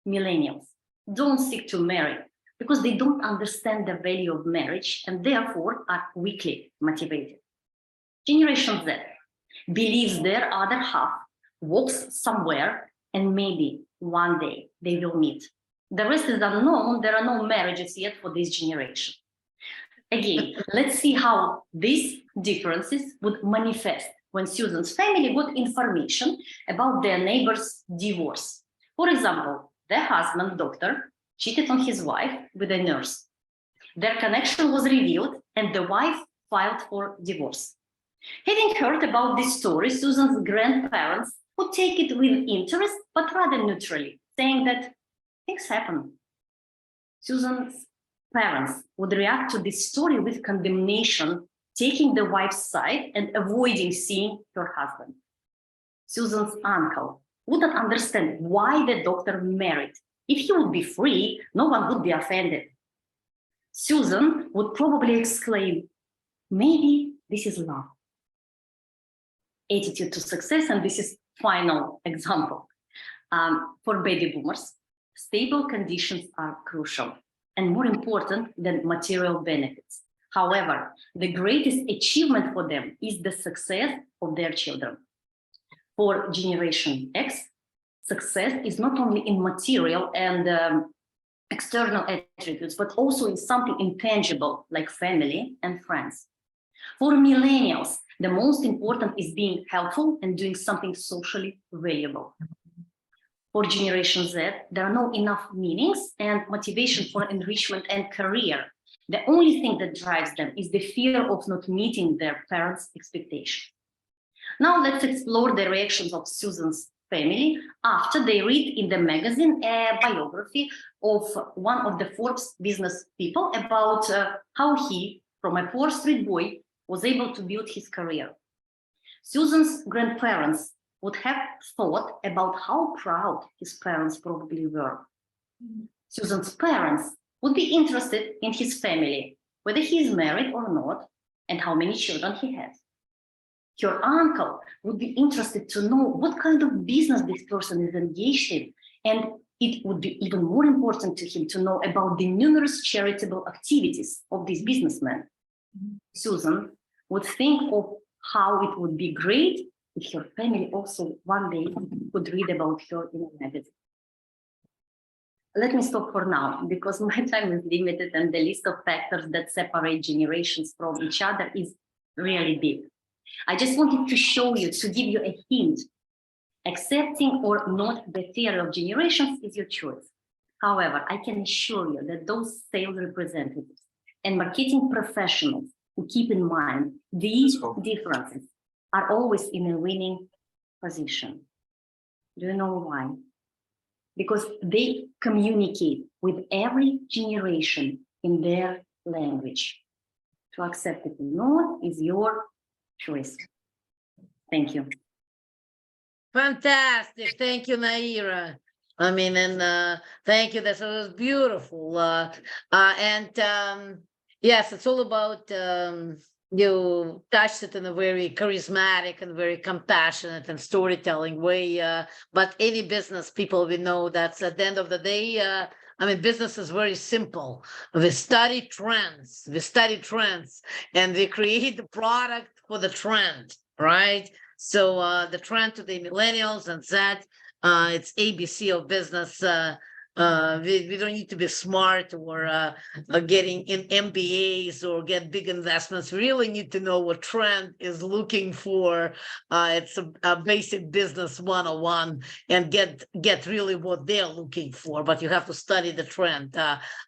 Millennials don't seek to marry because they don't understand the value of marriage and therefore are weakly motivated. Generation Z believes their other half walks somewhere and maybe one day they will meet. The rest is unknown. There are no marriages yet for this generation. Again, let's see how these differences would manifest when Susan's family got information about their neighbor's divorce. For example, their husband, doctor, cheated on his wife with a nurse. Their connection was revealed and the wife filed for divorce. Having heard about this story, Susan's grandparents would take it with interest, but rather neutrally, saying that things happen. Susan's parents would react to this story with condemnation, taking the wife's side and avoiding seeing her husband. Susan's uncle wouldn't understand why the doctor married. If he would be free, no one would be offended. Susan would probably exclaim, maybe this is love. Attitude to success, and this is final example. For baby boomers, stable conditions are crucial and more important than material benefits. However, the greatest achievement for them is the success of their children. For Generation X, success is not only in material and external attributes, but also in something intangible like family and friends. For millennials, the most important is being helpful and doing something socially valuable. For Generation Z, there are not enough meanings and motivation for enrichment and career. The only thing that drives them is the fear of not meeting their parents' expectations. Now let's explore the reactions of Susan's family after they read in the magazine a biography of one of the Forbes business people about how he, from a poor street boy, was able to build his career. Susan's grandparents would have thought about how proud his parents probably were. Susan's parents would be interested in his family, whether he is married or not, and how many children he has. Her uncle would be interested to know what kind of business this person is engaged in, and it would be even more important to him to know about the numerous charitable activities of this businessman. Susan would think of how it would be great if her family also one day could read about her in a magazine. Let me stop for now, because my time is limited and the list of factors that separate generations from each other is really big. I just wanted to show you, to give you a hint. Accepting or not the theory of generations is your choice. However, I can assure you that those sales representatives and marketing professionals who keep in mind these differences are always in a winning position. Do you know why? Because they communicate with every generation in their language. To accept it or not is your choice. Thank you. Fantastic. Thank you, Naira. I mean, and thank you. That was beautiful. Yes, it's all about you touched it in a very charismatic and very compassionate and storytelling way. But any business people, we know that's at the end of the day, I mean, business is very simple. We study trends, and we create the product for the trend, right? So the trend to the millennials and Z, it's ABC of business. We don't need to be smart or getting in MBAs or get big investments. We really need to know what trend is looking for. It's a basic business 101 and get really what they're looking for, but you have to study the trend.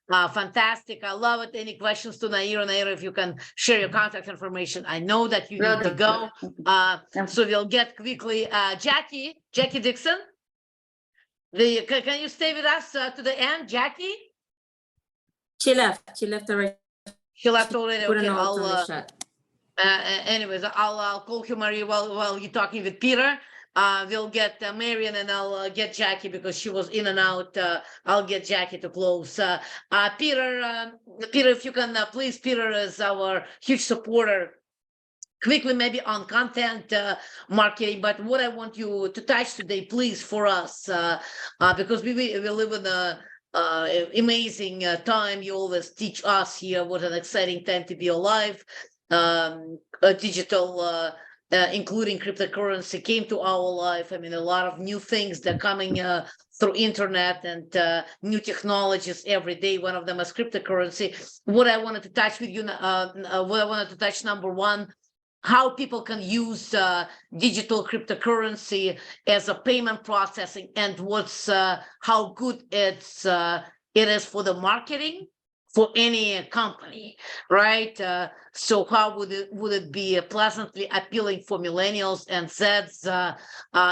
Fantastic. I love it. Any questions to Naira? Naira, if you can share your contact information. I know that you need to go. So we'll get quickly. Jackie Dixon. Can you stay with us to the end, Jackie? She left already. She left already. Put a Okay, note on the chat. Anyways, I'll call you, Maria, while you're talking with Peter. We'll get Marian and I'll get Jackie because she was in and out. I'll get Jackie to close. Peter, if you can, please, Peter is our huge supporter. Quickly, maybe on content marketing, but what I want you to touch today, please, for us, because we live in a amazing time. You always teach us here what an exciting time to be alive. Digital, including cryptocurrency, came to our life. I mean, a lot of new things that are coming through internet and new technologies every day. One of them is cryptocurrency. What I wanted to touch with you, number one, how people can use digital cryptocurrency as a payment processing, and what's how good it is for the marketing for any company, right? So how would it be pleasantly appealing for millennials and Zs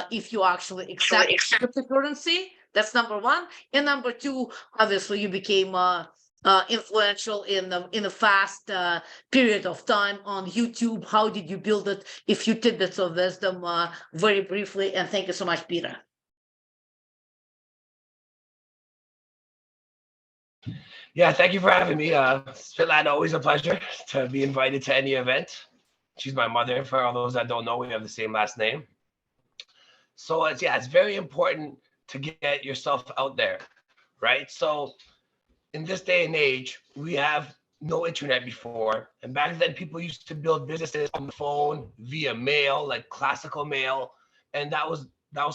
if you actually accept cryptocurrency? That's number one. And number two, obviously you became influential in a fast period of time on YouTube. How did you build it? A few tidbits of wisdom very briefly, and thank you so much, Peter. Yeah, thank you for having me. Svetlana, always a pleasure to be invited to any event. She's my mother. For all those that don't know, we have the same last name. So it's very important to get yourself out there, right? So in this day and age, we have no internet before. And back then, people used to build businesses on the phone via mail, like classical mail. And that was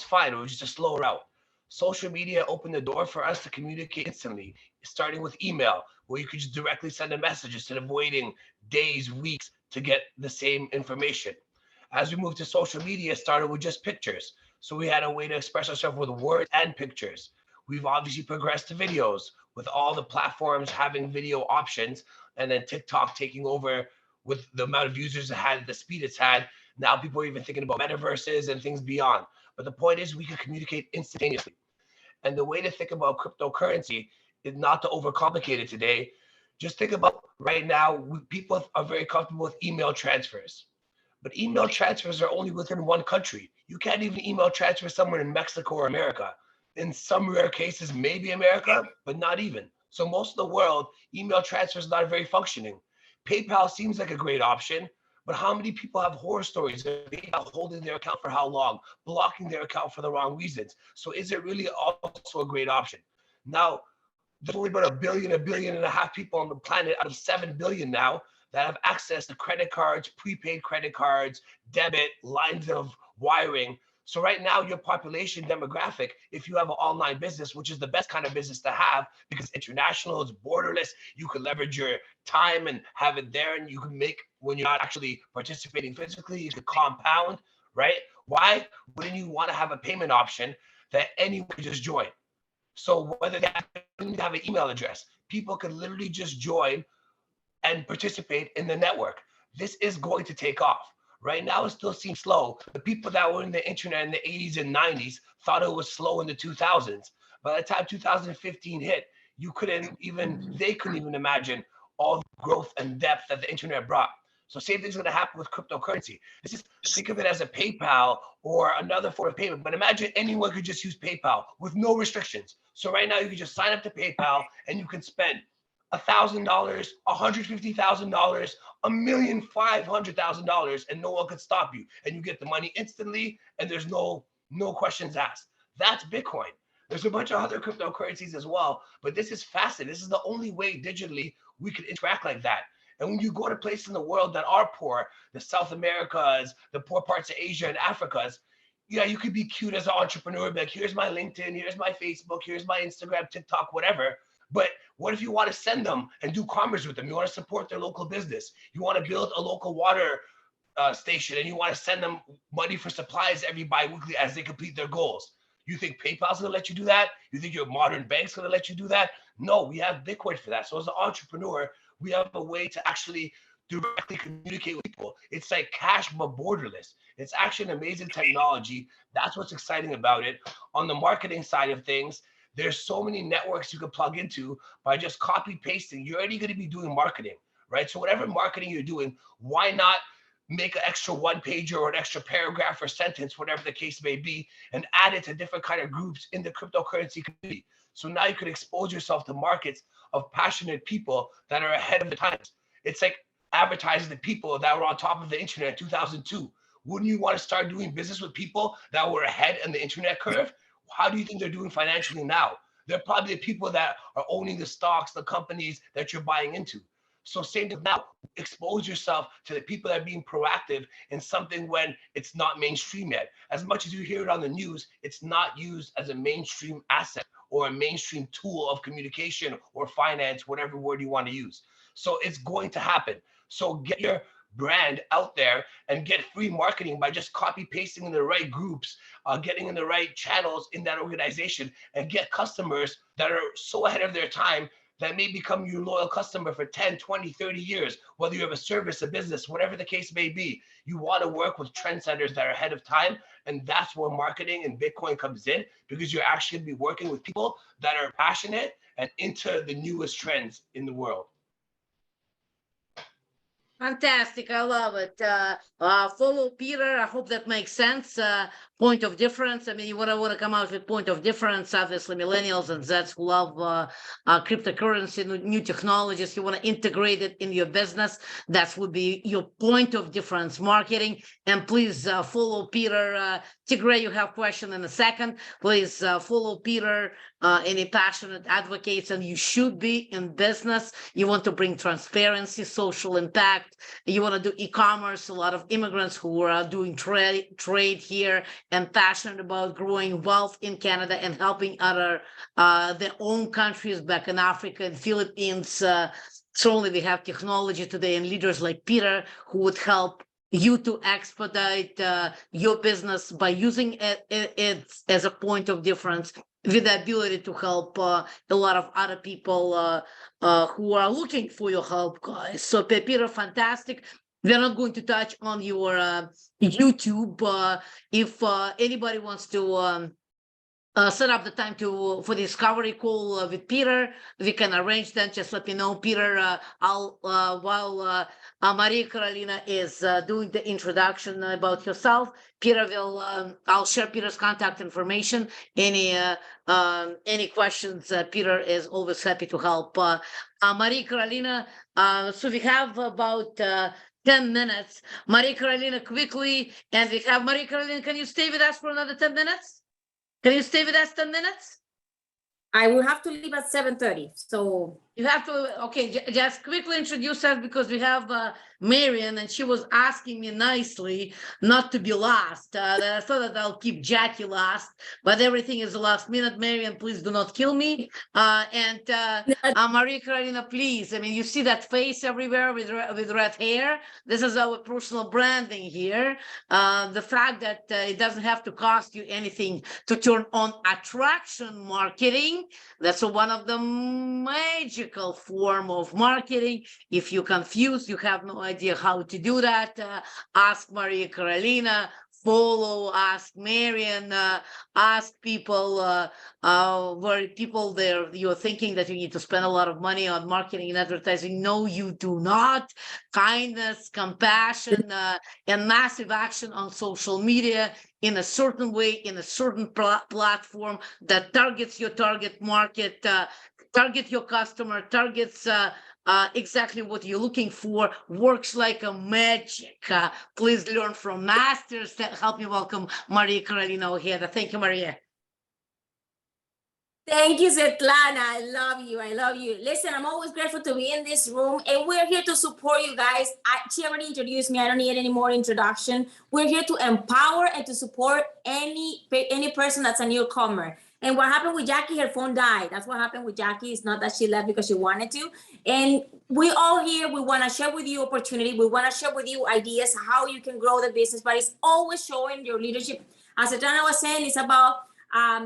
fine. It was just a slow route. Social media opened the door for us to communicate instantly, starting with email, where you could just directly send a message instead of waiting days, weeks to get the same information. As we moved to social media, it started with just pictures. So we had a way to express ourselves with words and pictures. We've obviously progressed to videos with all the platforms having video options, and then TikTok taking over with the amount of users it had, the speed it's had. Now people are even thinking about metaverses and things beyond. But the point is we can communicate instantaneously. And the way to think about cryptocurrency is not to overcomplicate it today. Just think about right now, people are very comfortable with email transfers. But email transfers are only within one country. You can't even email transfer someone in Mexico or America. In some rare cases, maybe America, but not even. So most of the world, email transfer is not very functioning. PayPal seems like a great option, but how many people have horror stories of PayPal holding their account for how long, blocking their account for the wrong reasons? So is it really also a great option? Now, there's only about a billion and a half people on the planet out of 7 billion now that have access to credit cards, prepaid credit cards, debit, lines of wiring. So right now, your population demographic, if you have an online business, which is the best kind of business to have because it's international, it's borderless, you can leverage your time and have it there, and you can make, when you're not actually participating physically, you can compound, right? Why wouldn't you want to have a payment option that anyone can just join? So whether they have an email address, people can literally just join and participate in the network. This is going to take off. Right now, it still seems slow. The people that were in the internet in the 80s and 90s thought it was slow in the 2000s. By the time 2015 hit, they couldn't even imagine all the growth and depth that the internet brought. So same thing's going to happen with cryptocurrency. Think of it as a PayPal or another form of payment, but imagine anyone could just use PayPal with no restrictions. So right now you can just sign up to PayPal and you can spend $1,000, $150,000, $1,500,000, and no one could stop you. And you get the money instantly, and there's no questions asked. That's Bitcoin. There's a bunch of other cryptocurrencies as well, but this is fascinating. This is the only way digitally we can interact like that. And when you go to places in the world that are poor, the South Americas, the poor parts of Asia and Africas, yeah, you could be cute as an entrepreneur, be like, here's my LinkedIn, here's my Facebook, here's my Instagram, TikTok, whatever. But what if you want to send them and do commerce with them? You want to support their local business. You want to build a local water station, and you want to send them money for supplies every bi-weekly as they complete their goals. You think PayPal's going to let you do that? You think your modern bank's going to let you do that? No, we have Bitcoin for that. So as an entrepreneur, we have a way to actually directly communicate with people. It's like cash, but borderless. It's actually an amazing technology. That's what's exciting about it. On the marketing side of things, there's so many networks you can plug into by just copy pasting. You're already going to be doing marketing, right? So whatever marketing you're doing, why not make an extra one pager or an extra paragraph or sentence, whatever the case may be, and add it to different kind of groups in the cryptocurrency community. So now you can expose yourself to markets of passionate people that are ahead of the times. It's like advertising the people that were on top of the internet in 2002. Wouldn't you want to start doing business with people that were ahead in the internet curve? How do you think they're doing financially now? They're probably the people that are owning the stocks, the companies that you're buying into. So same thing now, expose yourself to the people that are being proactive in something when it's not mainstream yet. As much as you hear it on the news, it's not used as a mainstream asset or a mainstream tool of communication or finance, whatever word you want to use. So it's going to happen. So get your brand out there and get free marketing by just copy pasting in the right groups, getting in the right channels in that organization, and get customers that are so ahead of their time that may become your loyal customer for 10, 20, 30 years, whether you have a service, a business, whatever the case may be. You want to work with trendsetters that are ahead of time. And that's where marketing and Bitcoin comes in, because you're actually going to be working with people that are passionate and into the newest trends in the world. Fantastic. I love it. Follow Peter. I hope that makes sense. Point of difference. I mean, you want to come out with point of difference. Obviously, millennials and Zs who love cryptocurrency, new technologies. You want to integrate it in your business. That would be your point of difference marketing. And please follow Peter. Tigray, you have question in a second. Please follow Peter. Any passionate advocates, and you should be in business. You want to bring transparency, social impact. You want to do e-commerce. A lot of immigrants who are doing trade here and passionate about growing wealth in Canada and helping other their own countries back in Africa and Philippines. Certainly, we have technology today and leaders like Peter who would help you to expedite your business by using it as a point of difference, with the ability to help a lot of other people who are looking for your help, guys. So Peter, fantastic. We're not going to touch on your YouTube. If anybody wants to set up the time for discovery call with Peter, we can arrange that. Just let me know, Peter. While Maria Carolina is doing the introduction about herself, Peter will. I'll share Peter's contact information. Any questions? Peter is always happy to help. Maria Carolina. So we have about 10 minutes. Maria Carolina, quickly, and we have Maria Carolina. Can you stay with us for another 10 minutes? Can you stay with us 10 minutes? I will have to leave at 7:30. So you have to, okay, just quickly introduce us because we have Marian and she was asking me nicely not to be last. I thought that I'll keep Jackie last, but everything is the last minute. Marian, please do not kill me. Maria Carolina, please. I mean, you see that face everywhere with red hair. This is our personal branding here. The fact that it doesn't have to cost you anything to turn on attraction marketing. That's one of the magical form of marketing. If you're confused, you have no idea how to do that, ask Maria Carolina, follow, ask Marian, ask people where people there, you're thinking that you need to spend a lot of money on marketing and advertising. No, you do not. Kindness, compassion, and massive action on social media in a certain way, in a certain platform that targets your target market, target your customer, targets exactly what you're looking for, works like a magic. Please learn from masters. Help me welcome Maria Carolina Ojeda. Thank you, Maria. thank you, Svetlana. I love you. I love you. Listen, I'm always grateful to be in this room, and we're here to support you guys. She already introduced me. I don't need any more introduction. We're here to empower and to support any person that's a newcomer. And what happened with Jackie, her phone died. That's what happened with Jackie. It's not that she left because she wanted to. And we all here, we want to share with you opportunity. We want to share with you ideas, how you can grow the business, but it's always showing your leadership. As Svetlana was saying, it's about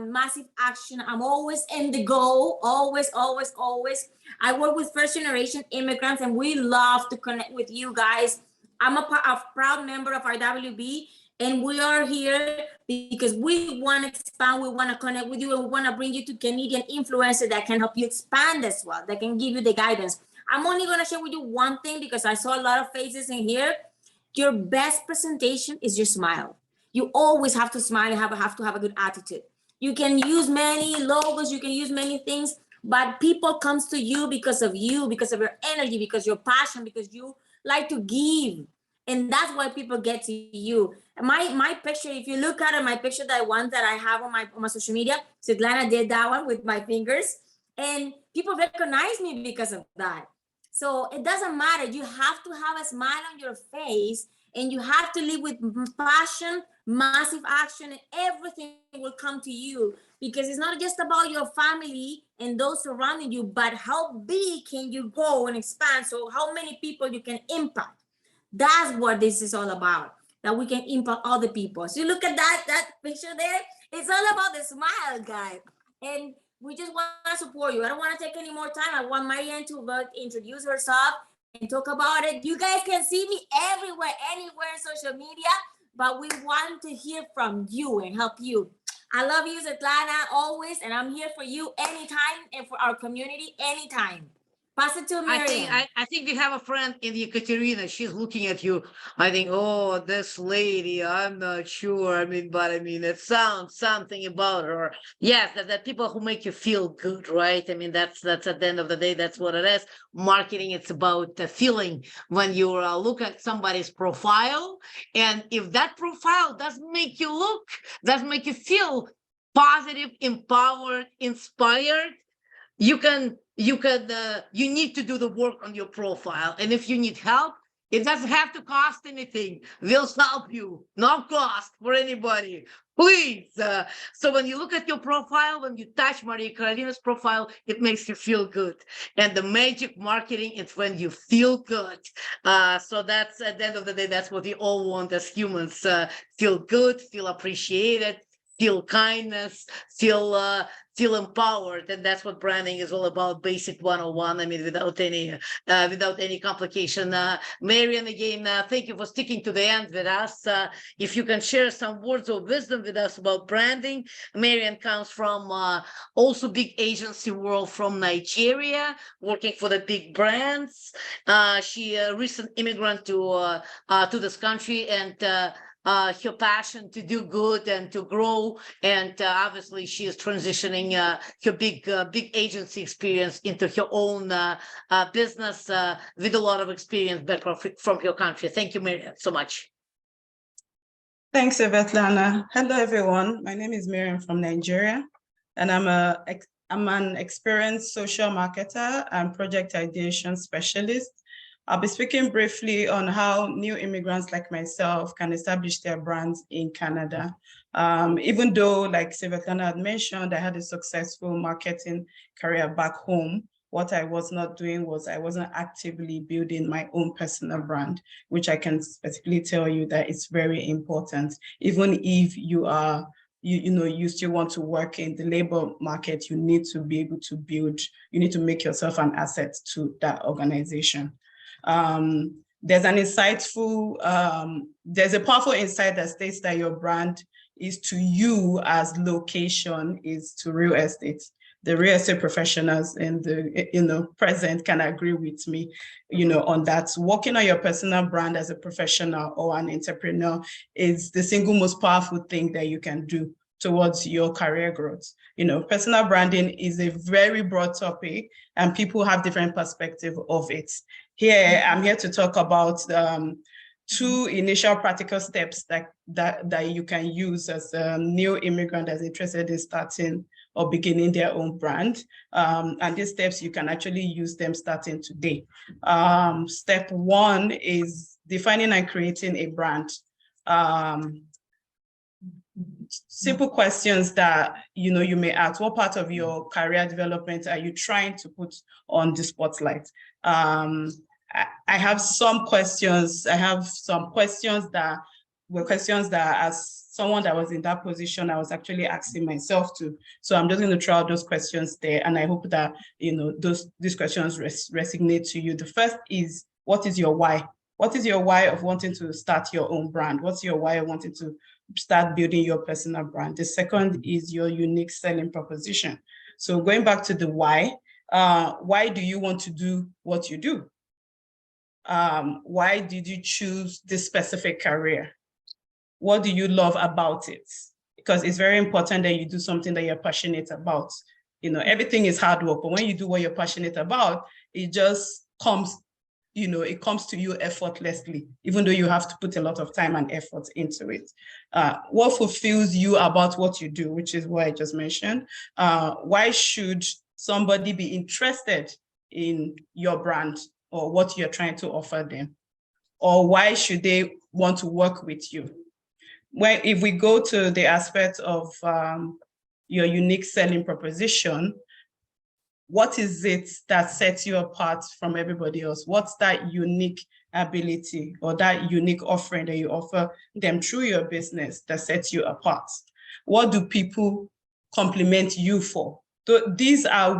massive action. I'm always in the goal, always, always, always. I work with first generation immigrants and we love to connect with you guys. I'm a proud member of RWB. And we are here because we want to expand, we want to connect with you, and we want to bring you to Canadian influencers that can help you expand as well, that can give you the guidance. I'm only going to share with you one thing because I saw a lot of faces in here. Your best presentation is your smile. You always have to smile and have to have a good attitude. You can use many logos, you can use many things, but people comes to you because of your energy, because your passion, because you like to give. And that's why people get to you. My picture, if you look at it, my picture, that one that I have on my social media, Svetlana did that one with my fingers. And people recognize me because of that. So it doesn't matter. You have to have a smile on your face and you have to live with passion, massive action, and everything will come to you. Because it's not just about your family and those surrounding you, but how big can you go and expand? So how many people you can impact? That's what this is all about, that we can impact other people. So you look at that picture there, it's all about the smile, guys. And we just want to support you. I don't want to take any more time. I want Marianne to introduce herself and talk about it. You guys can see me everywhere, anywhere in social media, but we want to hear from you and help you. I love you, Svetlana, always, and I'm here for you anytime and for our community anytime. Pass it to Miriam. I think we have a friend in Ekaterina. She's looking at you. I think, oh, this lady, I'm not sure. I mean, but I mean, it sounds something about her. Yes, that people who make you feel good, right? I mean, that's at the end of the day, that's what it is. Marketing, it's about the feeling when you look at somebody's profile. And if that profile doesn't make you feel positive, empowered, inspired, you need to do the work on your profile. And if you need help, it doesn't have to cost anything. We'll help you, no cost for anybody, please. So when you look at your profile, when you touch Maria Karolina's profile, it makes you feel good. And the magic marketing is when you feel good. So that's at the end of the day, that's what we all want as humans, feel good, feel appreciated, feel kindness, feel empowered, and that's what branding is all about. Basic 101. I mean, without any complication. Marian, again, thank you for sticking to the end with us. If you can share some words of wisdom with us about branding. Marian comes from also big agency world from Nigeria, working for the big brands. She a recent immigrant to this country, and her passion to do good and to grow, and obviously she is transitioning her big agency experience into her own business with a lot of experience back from her country. Thank you, Miriam, so much. Thanks, Svetlana. Hello, everyone. My name is Miriam from Nigeria, and I'm an experienced social marketer and project ideation specialist. I'll be speaking briefly on how new immigrants like myself can establish their brands in Canada. Even though, like Svetlana had mentioned, I had a successful marketing career back home, what I was not doing was I wasn't actively building my own personal brand, which I can specifically tell you that it's very important. Even if you are you still want to work in the labor market, you need to be able to build, you need to make yourself an asset to that organization. There's an insightful, there's a powerful insight that states that your brand is to you as location is to real estate. The real estate professionals in the present can agree with me, on that. Working on your personal brand as a professional or an entrepreneur is the single most powerful thing that you can do towards your career growth. Personal branding is a very broad topic and people have different perspective of it. Here, I'm here to talk about two initial practical steps that you can use as a new immigrant that's interested in starting or beginning their own brand. And these steps, you can actually use them starting today. Step one is defining and creating a brand. Simple questions that you may ask. What part of your career development are you trying to put on the spotlight? I have some questions. I have some questions that were questions that, as someone that was in that position, I was actually asking myself to. So I'm just going to throw out those questions there, and I hope that these questions resonate to you. The first is, what is your why? What is your why of wanting to start your own brand? What's your why of wanting to start building your personal brand? The second is your unique selling proposition. So going back to the why do you want to do what you do? Why did you choose this specific career? What do you love about it? Because it's very important that you do something that you're passionate about. Everything is hard work, but when you do what you're passionate about, it just comes, it comes to you effortlessly, even though you have to put a lot of time and effort into it. What fulfills you about what you do, which is what I just mentioned. Why should somebody be interested in your brand or what you're trying to offer them? Or why should they want to work with you? Well, if we go to the aspect of your unique selling proposition, what is it that sets you apart from everybody else? What's that unique ability or that unique offering that you offer them through your business that sets you apart? What do people compliment you for? So these are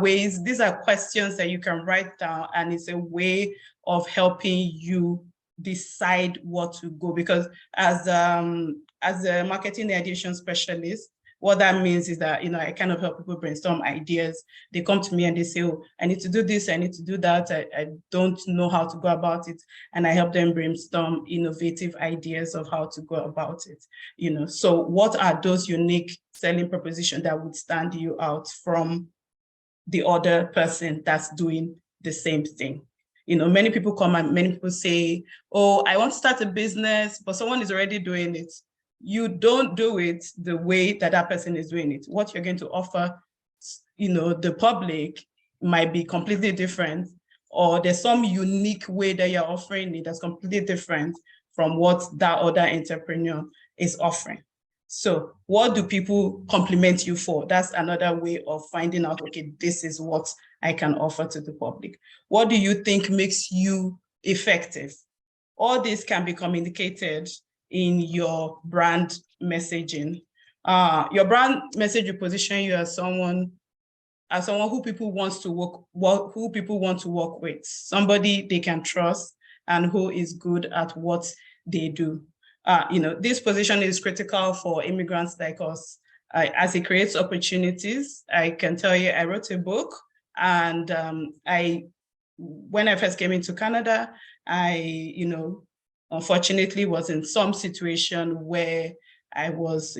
questions that you can write down, and it's a way of helping you decide what to go. Because as a marketing ideation specialist, What that means is that, I kind of help people brainstorm ideas. They come to me and they say, oh, I need to do this, I need to do that. I don't know how to go about it. And I help them brainstorm innovative ideas of how to go about it. So what are those unique selling propositions that would stand you out from the other person that's doing the same thing? Many people come and many people say, oh, I want to start a business, but someone is already doing it. You don't do it the way that person is doing it. What you're going to offer, the public might be completely different, or there's some unique way that you're offering it that's completely different from what that other entrepreneur is offering. So what do people compliment you for? That's another way of finding out, okay, this is what I can offer to the public. What do you think makes you effective? All this can be communicated in your brand messaging. Your brand message will position you as someone who people want to work with, somebody they can trust and who is good at what they do. This position is critical for immigrants like us, as it creates opportunities. I can tell you, I wrote a book, and when I first came into Canada, I unfortunately was in some situation where I was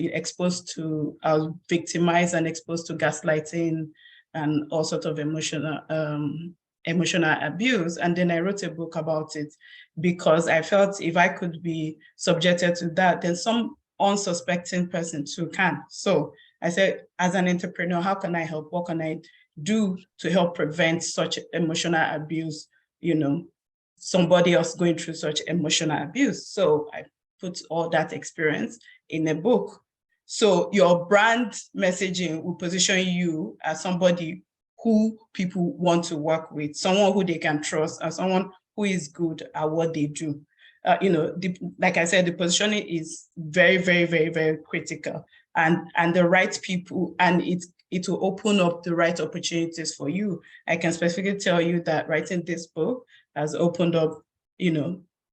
victimized and exposed to gaslighting and all sorts of emotional abuse. And then I wrote a book about it because I felt if I could be subjected to that, then some unsuspecting person too can. So I said, as an entrepreneur, how can I help? What can I do to help prevent such emotional abuse? Somebody else going through such emotional abuse. So I put all that experience in a book. So your brand messaging will position you as somebody who people want to work with, someone who they can trust, and someone who is good at what they do. Like I said, the positioning is very, very, very, very critical, and the right people, and it will open up the right opportunities for you. I can specifically tell you that writing this book has opened up,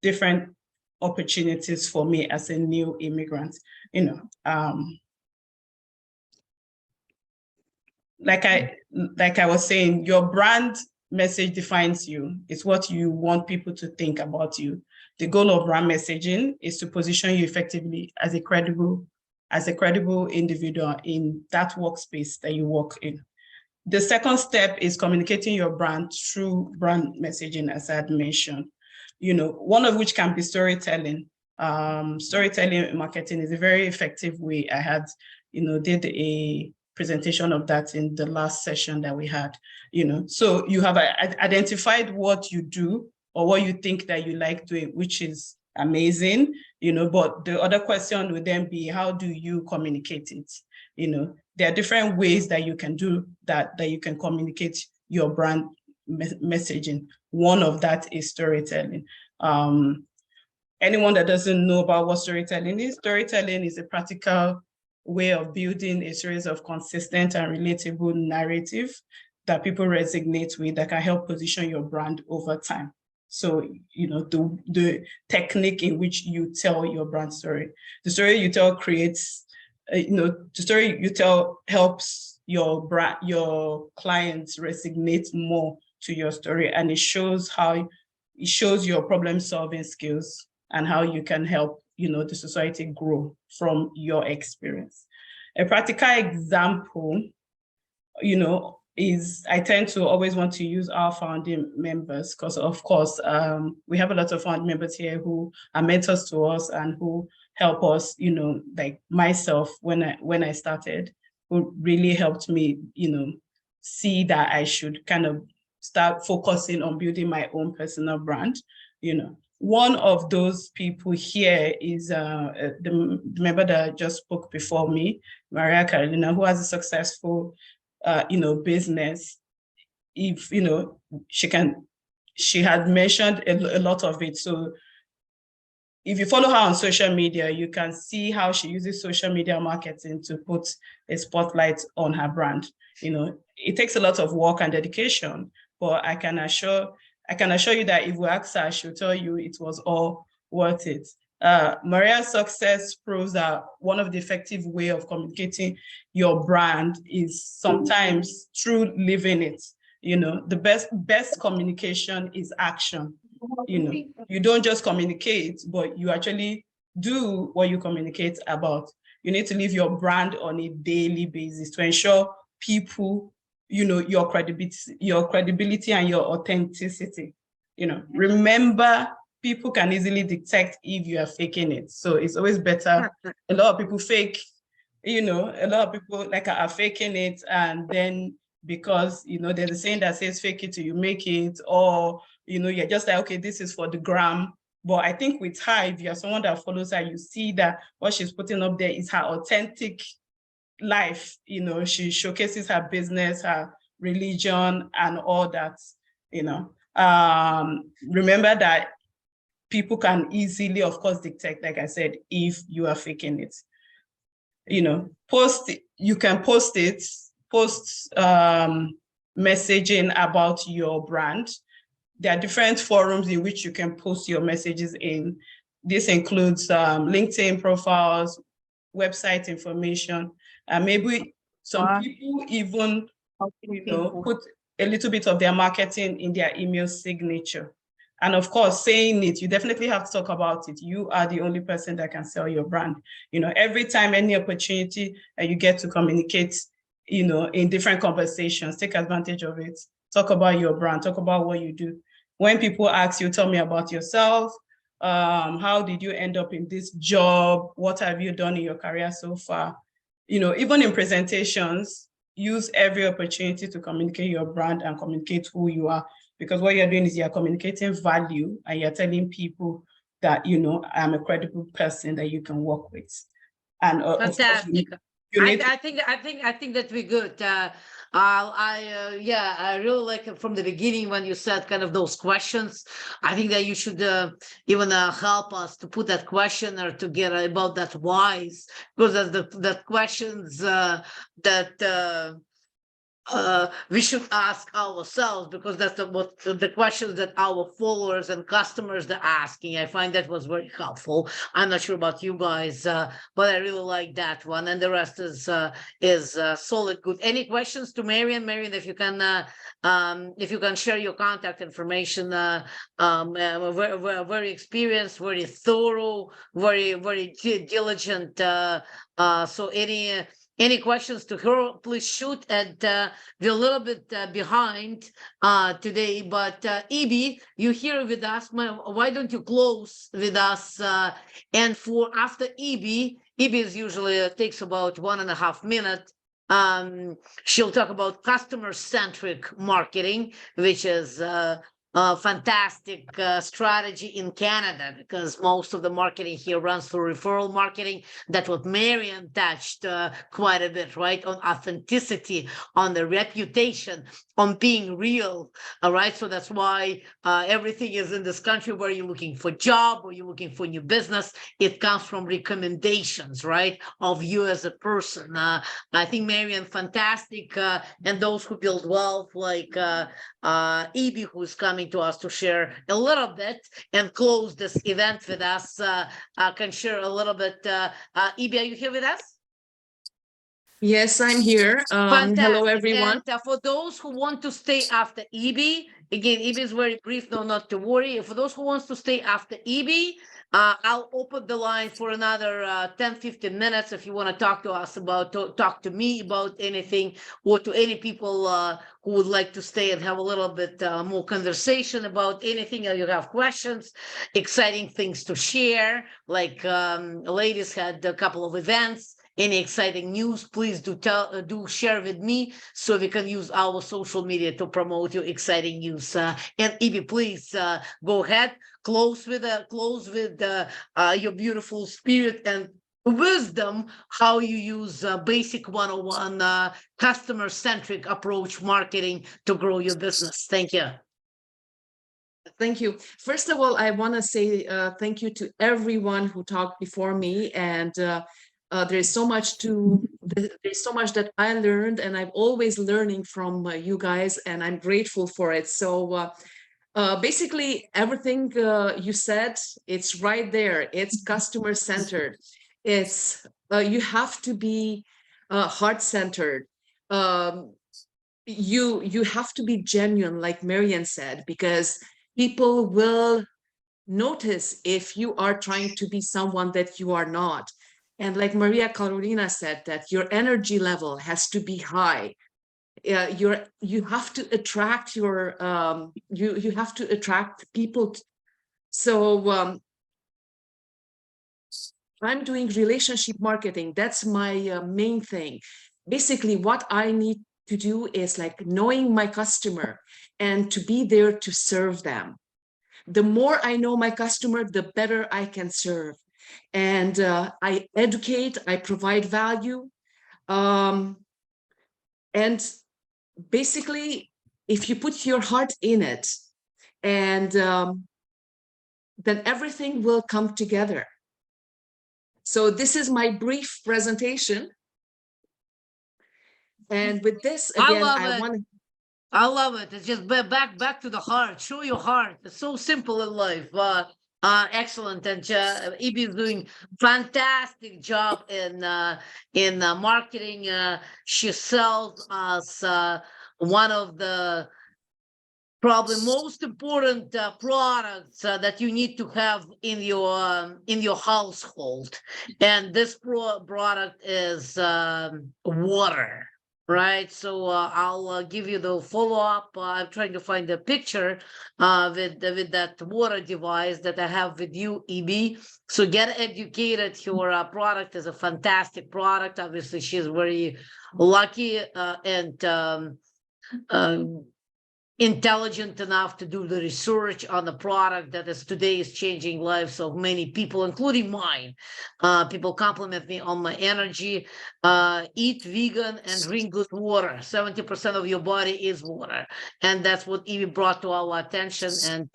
different opportunities for me as a new immigrant. Like I was saying, your brand message defines you. It's what you want people to think about you. The goal of brand messaging is to position you effectively as a credible individual in that workspace that you work in. The second step is communicating your brand through brand messaging, as I had mentioned, one of which can be storytelling. Storytelling marketing is a very effective way. I had, did a presentation of that in the last session that we had, so you have identified what you do or what you think that you like doing, which is amazing, but the other question would then be, how do you communicate it? There are different ways that you can do that you can communicate your brand messaging. One of that is storytelling. Anyone that doesn't know about what storytelling is a practical way of building a series of consistent and relatable narrative that people resonate with, that can help position your brand over time. So, the technique in which you tell your brand story. The story you tell creates, the story you tell helps your clients resonate more to your story, and it shows your problem-solving skills and how you can help, the society grow from your experience. A practical example, is I tend to always want to use our founding members because, of course, we have a lot of founding members here who are mentors to us and who help us, like myself when I started, who really helped me, see that I should kind of start focusing on building my own personal brand. One of those people here is the member that just spoke before me, Maria Carolina, who has a successful business. If she had mentioned a lot of it. So if you follow her on social media, you can see how she uses social media marketing to put a spotlight on her brand. It takes a lot of work and dedication, but I can assure you that if we ask her, she'll tell you it was all worth it. Maria's success proves that one of the effective way of communicating your brand is sometimes through living it. You know, the best communication is action. You know, you don't just communicate, but you actually do what you communicate about. You need to live your brand on a daily basis to ensure people, you know, your credibility and your authenticity. You know, remember, people can easily detect if you are faking it. So it's always better. A lot of people fake, you know, a lot of people like are faking it, and then because, you know, there's a saying that says fake it till you make it, or, you know, you're just like, okay, this is for the gram. But I think with her, if you're someone that follows her, you see that what she's putting up there is her authentic life. You know, she showcases her business, her religion, and all that. You know, remember that people can easily, of course, detect, like I said, if you are faking it. You know, you can post messaging about your brand. There are different forums in which you can post your messages in. This includes LinkedIn profiles, website information, and maybe some people even, you know, put a little bit of their marketing in their email signature. And of course, saying it, you definitely have to talk about it. You are the only person that can sell your brand. You know, every time, any opportunity you get to communicate, you know, in different conversations, take advantage of it. Talk about your brand, talk about what you do. When people ask you, tell me about yourself. How did you end up in this job? What have you done in your career so far? You know, even in presentations, use every opportunity to communicate your brand and communicate who you are. Because what you're doing is you're communicating value, and you're telling people that, you know, I'm a credible person that you can work with. And fantastic. I think that we're good. Yeah, I really like it from the beginning when you said kind of those questions. I think that you should even help us to put that question or to get about that whys, because that's the questions that we should ask ourselves, because that's the questions that our followers and customers are asking. I find that was very helpful. I'm not sure about you guys, but I really like that one, and the rest is solid. Good. Any questions to Marian? Marian, if you can share your contact information. Very experienced, very thorough, very diligent. So any questions to her, please shoot. And we're a little bit behind today, but Ibi, you're here with us. Why don't you close with us? And for after Ibi is usually takes about 1.5 minutes. She'll talk about customer-centric marketing, which is fantastic strategy in Canada, because most of the marketing here runs through referral marketing. That's what Marian touched quite a bit, right? On authenticity, on the reputation, on being real. All right. So that's why everything is in this country where you're looking for job or you're looking for new business. It comes from recommendations, right? Of you as a person. I think Marian, fantastic. And those who build wealth, like Ibi, who's coming to us to share a little bit and close this event with us, can share a little bit. Ibi, are you here with us? Yes, I'm here. Hello, everyone. And for those who want to stay after Ibi, again, Ibi is very brief, no, not to worry. For those who wants to stay after Ibi, I'll open the line for another 10-15 minutes if you want to talk to us about, talk to me about anything, or to any people who would like to stay and have a little bit more conversation about anything, or you have questions, exciting things to share, like ladies had a couple of events. Any exciting news, please do share with me, so we can use our social media to promote your exciting news. And Ibi, please go ahead, close with your beautiful spirit and wisdom, how you use basic 101 customer-centric approach marketing to grow your business. Thank you. Thank you. First of all, I want to say thank you to everyone who talked before me, and there's so much that I learned, and I'm always learning from you guys, and I'm grateful for it. So Basically, everything you said, it's right there. It's customer centered. It's you have to be heart centered. You have to be genuine, like Marian said, because people will notice if you are trying to be someone that you are not. And like Maria Carolina said, that your energy level has to be high. You have to attract your you have to attract people. So I'm doing relationship marketing. That's my main thing. Basically, what I need to do is like knowing my customer and to be there to serve them. The more I know my customer, the better I can serve. And I educate, I provide value. And basically, if you put your heart in it, and then everything will come together. So this is my brief presentation. And with this, again, I love it. It's just back to the heart. Show your heart. It's so simple in life. Excellent. And Ibi is doing fantastic job in marketing. She sells us one of the probably most important products that you need to have in your household. And this product is water. Right, so I'll give you the follow-up. I'm trying to find a picture with that water device that I have with you, EB. So get educated. Your product is a fantastic product. Obviously, she's very lucky and intelligent enough to do the research on the product that is today is changing lives of many people, including mine. People compliment me on my energy. Eat vegan and drink good water. 70% of your body is water. And that's what Evie brought to our attention. And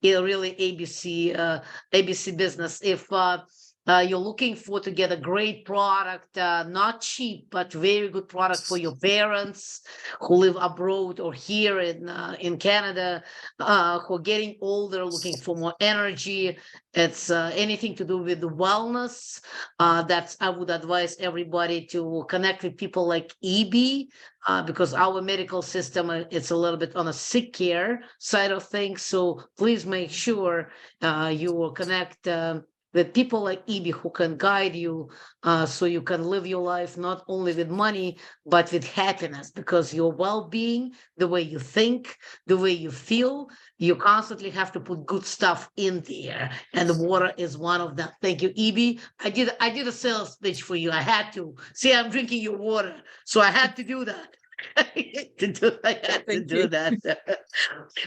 it really ABC business. If you're looking to get a great product, not cheap, but very good product for your parents who live abroad or here in Canada, who are getting older, looking for more energy. It's anything to do with the wellness. That's I would advise everybody to connect with people like EB, because our medical system it's a little bit on a sick care side of things. So please make sure you will connect with people like EB who can guide you so you can live your life not only with money, but with happiness, because your well-being, the way you think, the way you feel, you constantly have to put good stuff in there. And the water is one of them. Thank you, EB. I did a sales pitch for you. I had to. See, I'm drinking your water. So I had to do that.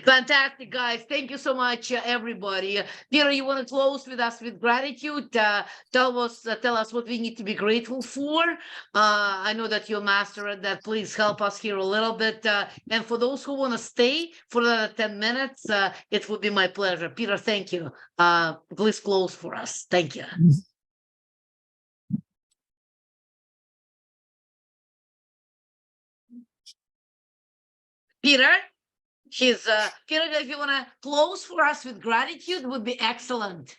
Fantastic, guys. Thank you so much, everybody. Peter, you want to close with us with gratitude? Tell us what we need to be grateful for. I know that you're master at that. Please help us here a little bit. And for those who want to stay for another 10 minutes, it would be my pleasure. Peter, thank you. Please close for us. Thank you. Peter, Peter, if you want to close for us with gratitude, would be excellent.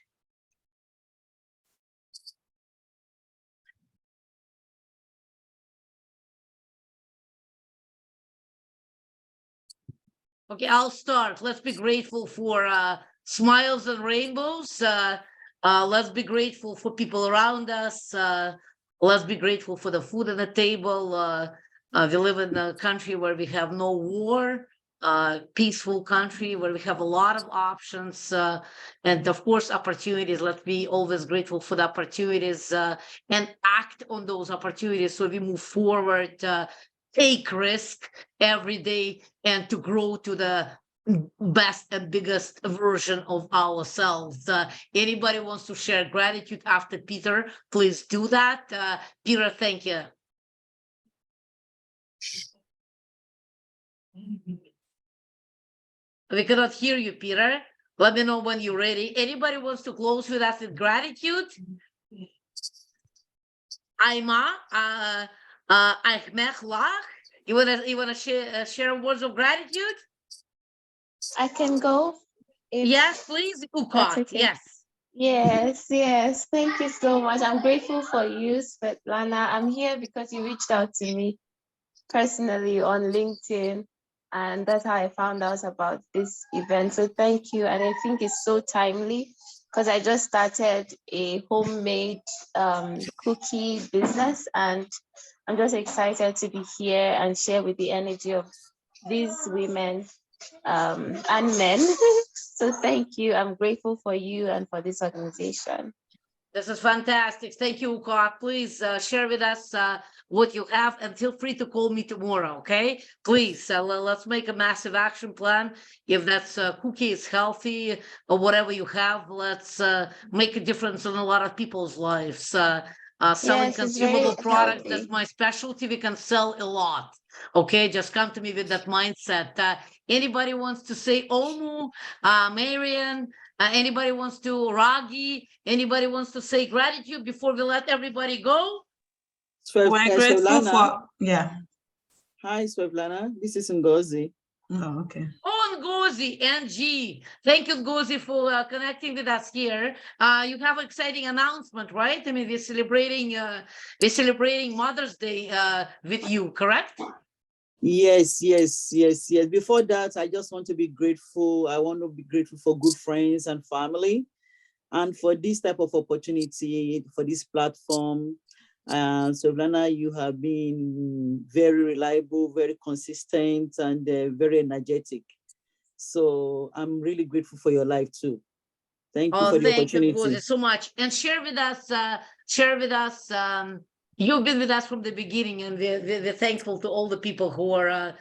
Okay, I'll start. Let's be grateful for smiles and rainbows. Let's be grateful for people around us. Let's be grateful for the food on the table. We live in a country where we have no war, peaceful country where we have a lot of options, and of course opportunities. Let's be always grateful for the opportunities and act on those opportunities so we move forward, take risk every day, and to grow to the best and biggest version of ourselves. Anybody wants to share gratitude after Peter, please do that. Peter, thank you. We cannot hear you, Peter. Let me know when you're ready. Anybody wants to close with us with gratitude? Aima, Ahmed Lach, you wanna share words of gratitude? I can go. Yes, please, That's Ukot. okay. Yes. Yes. Thank you so much. I'm grateful for you, Svetlana. I'm here because you reached out to me personally on LinkedIn, and that's how I found out about this event. So thank you. And I think it's so timely because I just started a homemade cookie business, and I'm just excited to be here and share with the energy of these women and men. So thank you. I'm grateful for you and for this organization. This is fantastic. Thank you, Ukot. Please share with us what you have, and feel free to call me tomorrow, okay? Please, let's make a massive action plan. If that's cookie is healthy or whatever you have, let's make a difference in a lot of people's lives. Selling Yes, it's very consumable products, that's healthy. my specialty. We can sell a lot. Okay, just come to me with that mindset. Anybody wants to say Omu, Marian, anybody wants to Ragi, anybody wants to say gratitude before we let everybody go? We're grateful Svetlana. for, yeah. Hi, Svetlana. This is Ngozi. Oh, okay. Oh, Ngozi, NG. Thank you, Ngozi, for connecting with us here. You have an exciting announcement, right? I mean, we're celebrating Mother's Day with you, correct? Yes. Before that, I just want to be grateful. I want to be grateful for good friends and family, and for this type of opportunity, for this platform. Svetlana, you have been very reliable, very consistent, and very energetic. So I'm really grateful for your life too. Thank you for the Thank you, opportunity. Ngozi, so much. And share with us, you've been with us from the beginning, and we're thankful to all the people who are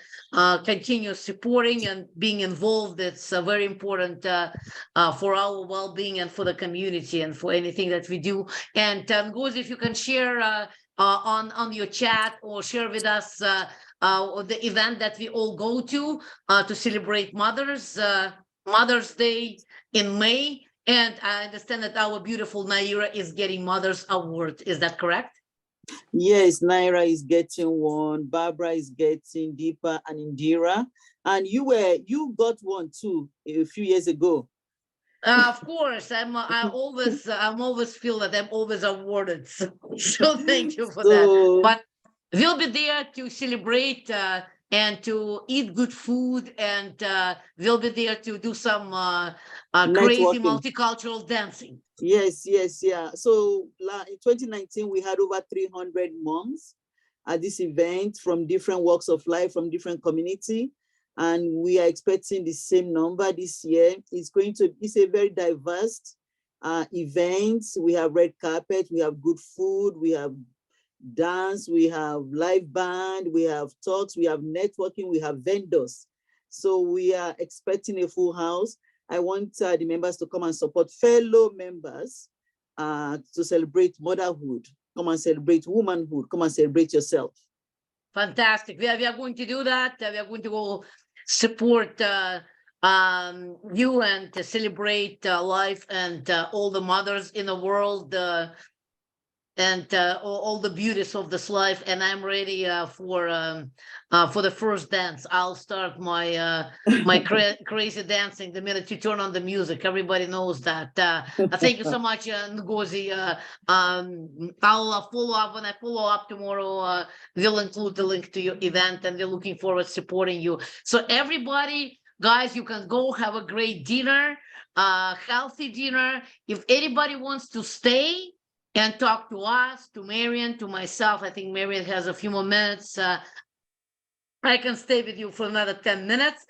continue supporting and being involved. It's very important for our well-being and for the community and for anything that we do. And Ngozi, if you can share on your chat or share with us the event that we all go to celebrate Mother's Day in May. And I understand that our beautiful Naira is getting Mother's Award. Is that correct? Yes, Naira is getting one, Barbara is getting, Deepa and Indira. And you got one too a few years ago. Of course, I'm always feel that I'm always awarded. So thank you for that. But we'll be there to celebrate and to eat good food, and we'll be there to do some crazy Networking. multicultural dancing. Yes. So in 2019, we had over 300 moms at this event from different walks of life, from different community. And we are expecting the same number this year. It's a very diverse event. We have red carpet, we have good food, we have dance, we have live band, we have talks, we have networking, we have vendors. So we are expecting a full house. I want the members to come and support fellow members to celebrate motherhood. Come and celebrate womanhood. Come and celebrate yourself. Fantastic. We are going to do that. We are going to go support you and to celebrate life and all the mothers in the world and all the beauties of this life. And I'm ready for the first dance. I'll start my crazy dancing the minute you turn on the music. Everybody knows that. Thank you so much, Ngozi. I'll follow up. When I follow up tomorrow, we'll include the link to your event, and we're looking forward to supporting you. So everybody, guys, you can go have a great dinner, healthy dinner. If anybody wants to stay and talk to us, to Marian, to myself, I think Marian has a few more minutes. I can stay with you for another 10 minutes.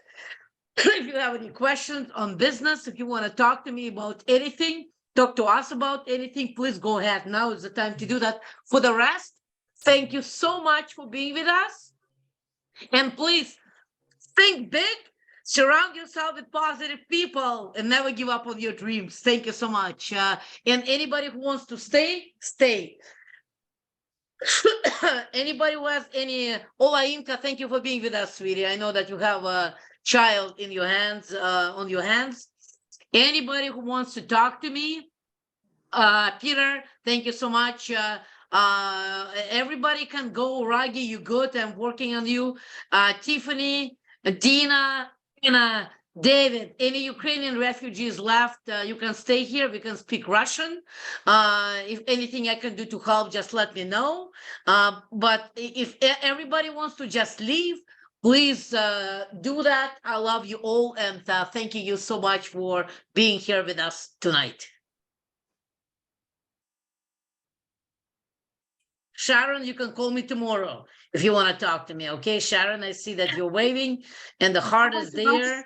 If you have any questions on business, if you want to talk to me about anything, talk to us about anything, please go ahead. Now is the time to do that. For the rest, thank you so much for being with us. And please think big, surround yourself with positive people, and never give up on your dreams. Thank you so much. And anybody who wants to stay, stay. Anybody who has any, Ola Inka, thank you for being with us, sweetie. I know that you have a child in your hands, on your hands. Anybody who wants to talk to me, Peter, thank you so much. Everybody can go. Ragi, you good? I'm working on you. Tiffany, Dina, David, any Ukrainian refugees left, you can stay here. We can speak Russian. If anything I can do to help, just let me know. But if everybody wants to just leave, please do that. I love you all, and thank you so much for being here with us tonight. Sharon, you can call me tomorrow if you want to talk to me. Okay, Sharon, I see that you're waving and the heart is there.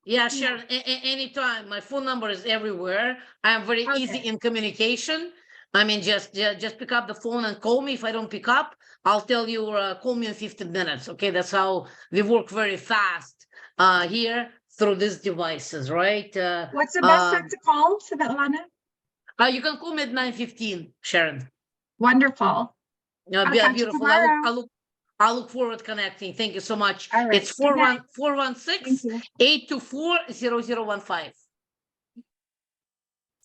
Yeah, Sharon, anytime. My phone number is everywhere. I'm very easy in communication. I mean, just pick up the phone and call me. If I don't pick up, I'll tell you, call me in 15 minutes. Okay, that's how we work very fast here through these devices, right? What's the best time to call, Svetlana? You can call me at 9:15, Sharon. Wonderful. No, I'll catch you beautiful. tomorrow. I look forward to connecting. Thank you so much. All right. It's Good night. 416-824-0015.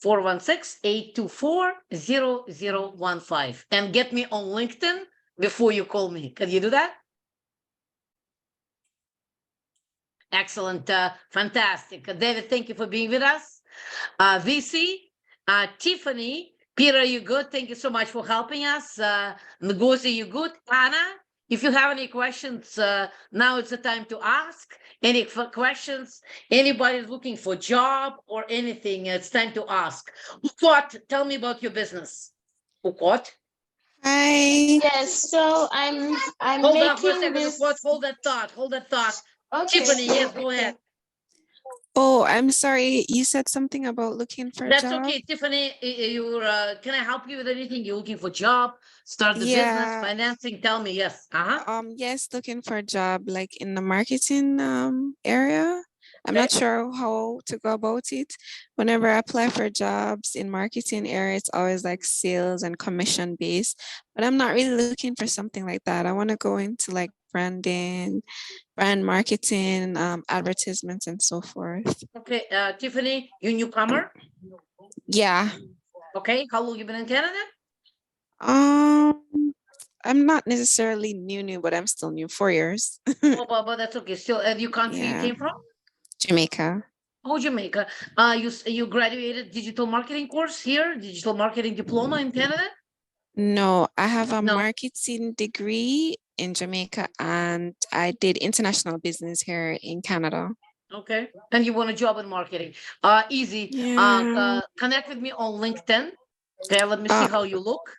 416-824-0015. And get me on LinkedIn before you call me. Can you do that? Excellent. Fantastic. David, thank you for being with us. VC, Tiffany, Peter, you good? Thank you so much for helping us. Ngozi, you good? Anna, if you have any questions, now it's the time to ask. Any questions? Anybody's looking for job or anything, it's time to ask. Ukot, tell me about your business. Ukot? Hi. Yes, so I'm Hold on for a making second, this. Ukot. Hold that thought. Okay. Tiffany, yes, go ahead. Oh, I'm sorry. You said something about looking for a That's job. okay, Tiffany. You're can I help you with anything? You're looking for job, start the business, financing? Tell me, yes. Yes, looking for a job like in the marketing area. I'm not sure how to go about it. Whenever I apply for jobs in marketing area, it's always like sales and commission based. But I'm not really looking for something like that. I want to go into like branding, brand marketing, advertisements, and so forth. Okay, Tiffany, you newcomer? Yeah. Okay, how long you been in Canada? I'm not necessarily new, but I'm still new. 4 years. Oh, but that's okay. Still, your country you came from? Jamaica. Oh, Jamaica. You graduated digital marketing course here, digital marketing diploma in Canada? No, I have a marketing degree in Jamaica and I did international business here in Canada. Okay, and you want a job in marketing. Easy. Connect with me on LinkedIn. Okay, let me see how you look.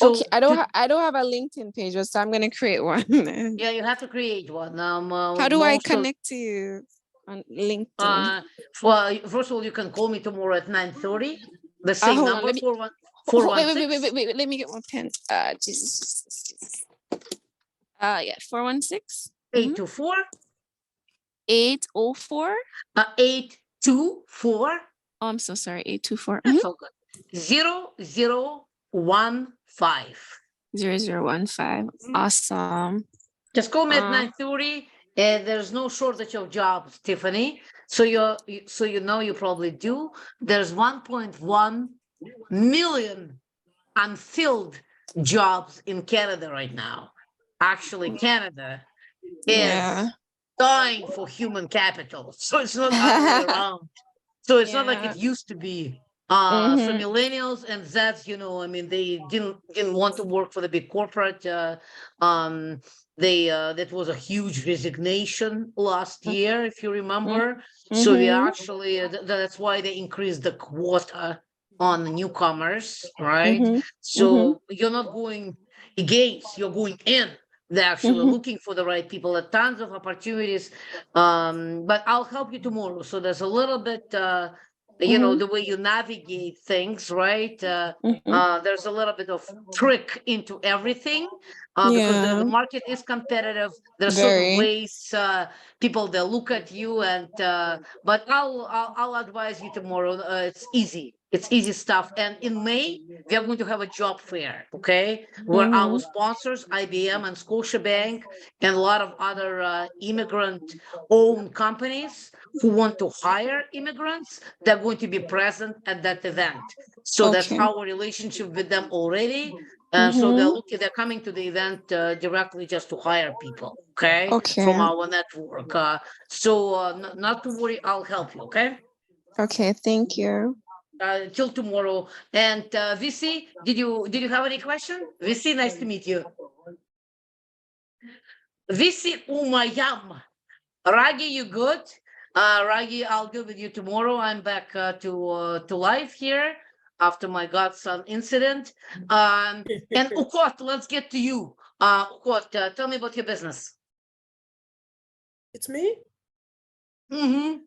Okay, I don't have a LinkedIn page, so I'm gonna create one. Yeah, you have to create one. How do I connect to you on LinkedIn? Well, first of all, you can call me tomorrow at 9:30. The same hold on, number, let me- 416. Wait, let me get my pen. Jesus. Yeah, 416 824 804 824. Oh, I'm so sorry. 824 That's all good. 0015. 0015. Awesome. Just call me at 9:30. There's no shortage of jobs, Tiffany. So you know you probably do. There's 1.1 million unfilled jobs in Canada right now. Actually, Canada is dying for human capital. So it's not the other way around. So it's not like it used to be. So millennials and Zs, you know, I mean, they didn't want to work for the big corporate. That was a huge resignation last year, if you remember. So we actually that's why they increased the quota on the newcomers, right? So you're not going against, you're going in. They're actually looking for the right people. There are tons of opportunities, but I'll help you tomorrow. So there's a little bit, you know, the way you navigate things, right? There's a little bit of trick into everything because the market is competitive. There's certain ways people they look at you, and but I'll advise you tomorrow. It's easy. It's easy stuff. And in May, we are going to have a job fair, okay? Where our sponsors, IBM and Scotiabank, and a lot of other immigrant-owned companies who want to hire immigrants, they're going to be present at that event. So that's our relationship with them already. So they're coming to the event directly just to hire people. okay? Okay. From our network. Not to worry, I'll help you, okay? Okay, thank you. Till tomorrow. And VC, did you have any question? VC, nice to meet you. VC Umayam. Ragi, you good? Ragi, I'll deal with you tomorrow. I'm back to life here after my godson incident. And Ukot, let's get to you. Ukot, tell me about your business. It's me? Mm-hmm.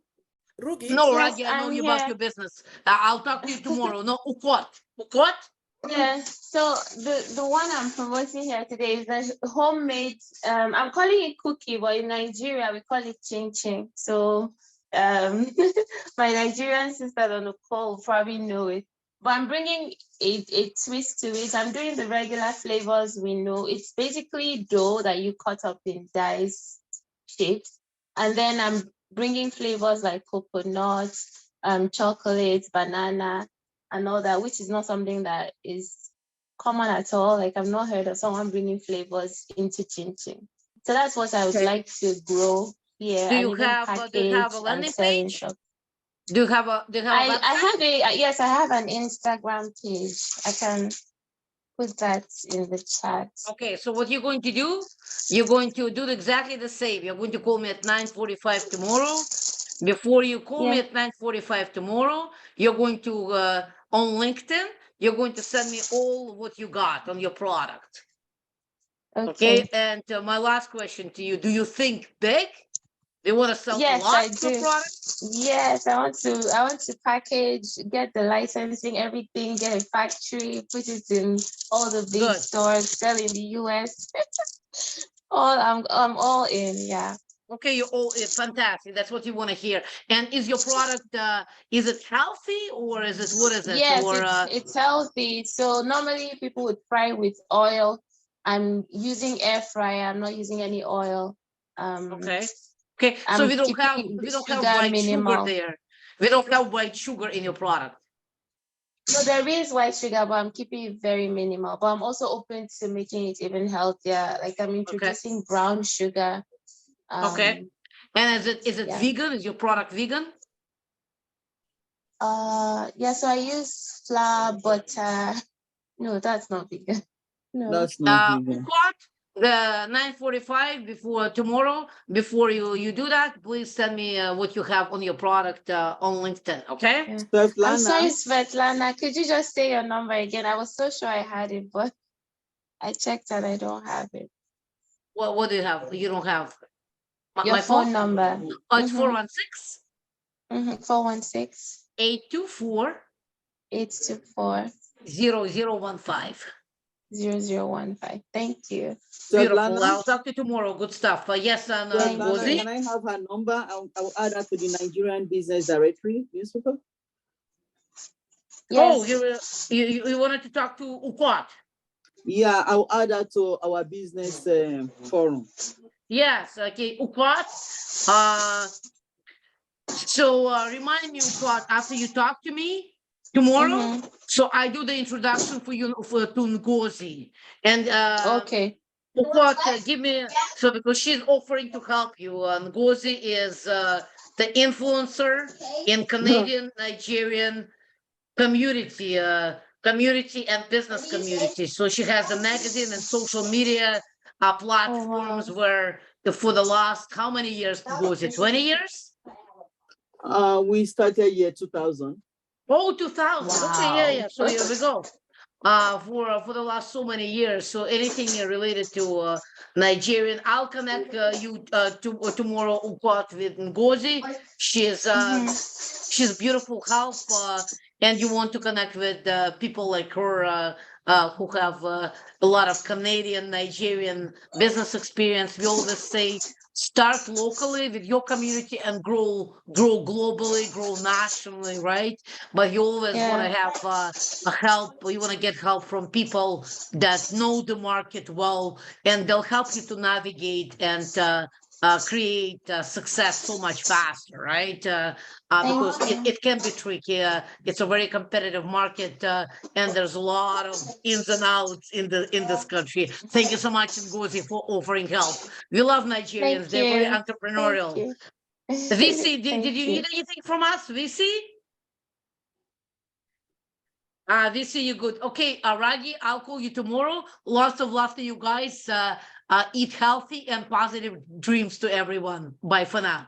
Rugi? No, Yes, Ragi, I know I'm you about here. your business. I'll talk to you tomorrow. No, Ukot. Ukot? Yes, so the one I'm promoting here today is a homemade, I'm calling it cookie, but in Nigeria we call it chin chin. So my Nigerian sisters on the call will probably know it. But I'm bringing a twist to it. I'm doing the regular flavors we know. It's basically dough that you cut up in dice shapes. And then I'm bringing flavors like coconut, chocolate, banana, and all that, which is not something that is common at all. Like I've not heard of someone bringing flavors into chin chin. So that's what I would like to grow here. Do and you even have a package and landing sell in page? shop. Do you have a website? I have yes, I have an Instagram page. I can put that in the chat. Okay, so what you're going to do, you're going to do exactly the same. You're going to call me at 9:45 tomorrow. Before you call me at 9:45 tomorrow, you're going to, on LinkedIn, you're going to send me all what you got on your product. Okay, and my last question to you, do you think big? They want to sell Yes, a lot I of your do. product? Yes, I want to package, get the licensing, everything, get a factory, put it in all the big stores, sell in the US. I'm all in, yeah. Okay, you're all in. Fantastic. That's what you want to hear. And is your product, is it healthy or is it, what is it? Yes, Or it's healthy. So normally people would fry with oil. I'm using air fryer. I'm not using any oil. Okay. Okay, so I'm we don't have keeping the white sugar minimal. there. We don't have white sugar in your product. No, there is white sugar, but I'm keeping it very minimal. But I'm also open to making it even healthier. Like I'm introducing brown sugar. Okay. And is it vegan? Is your product vegan? Yeah, so I use flour, butter. No, that's not vegan. No. That's not vegan. What? The 9:45 before tomorrow, before you do that, please send me what you have on your product on LinkedIn, okay? I'm sorry, Svetlana. Could you just say your number again? I was so sure I had it, but I checked and I don't have it. What do you have? You don't have Your my phone number. Oh, it's 416 416 824 824 0015. 0015. Thank you. Beautiful. I'll talk to you tomorrow. Good stuff. Yes, and Svetlana, can I have her number? I'll add her to the Nigerian Business Directory newspaper. Oh, you wanted to talk to Ukot? Yeah, I'll add her to our business forum. Yes, okay, Ukot. So remind me, Ukot, after you talk to me tomorrow, so I do the introduction for you to Ngozi. And Ukot, give me, so because she's offering to help you. Ngozi is the influencer in Canadian, Nigerian community and business community. So she has a magazine and social media platforms where for the last how many years was it? 20 years? We started year 2000. Oh, 2000. Okay, yeah. So here we go. For the last so many years. So anything related to Nigerian, I'll connect you to tomorrow Ukot with Ngozi. She's beautiful help, and you want to connect with people like her who have a lot of Canadian, Nigerian business experience. We always say start locally with your community and grow globally, grow nationally, right? But you always want to have a help. You want to get help from people that know the market well, and they'll help you to navigate and create success so much faster, right? Because it can be tricky. It's a very competitive market, and there's a lot of ins and outs in this country. Thank you so much, Ngozi, for offering help. We love Nigerians. They're very entrepreneurial. VC, did you need anything from us, VC? VC, you good. Okay, Ragi, I'll call you tomorrow. Lots of love to you guys. Eat healthy and positive dreams to everyone. Bye for now.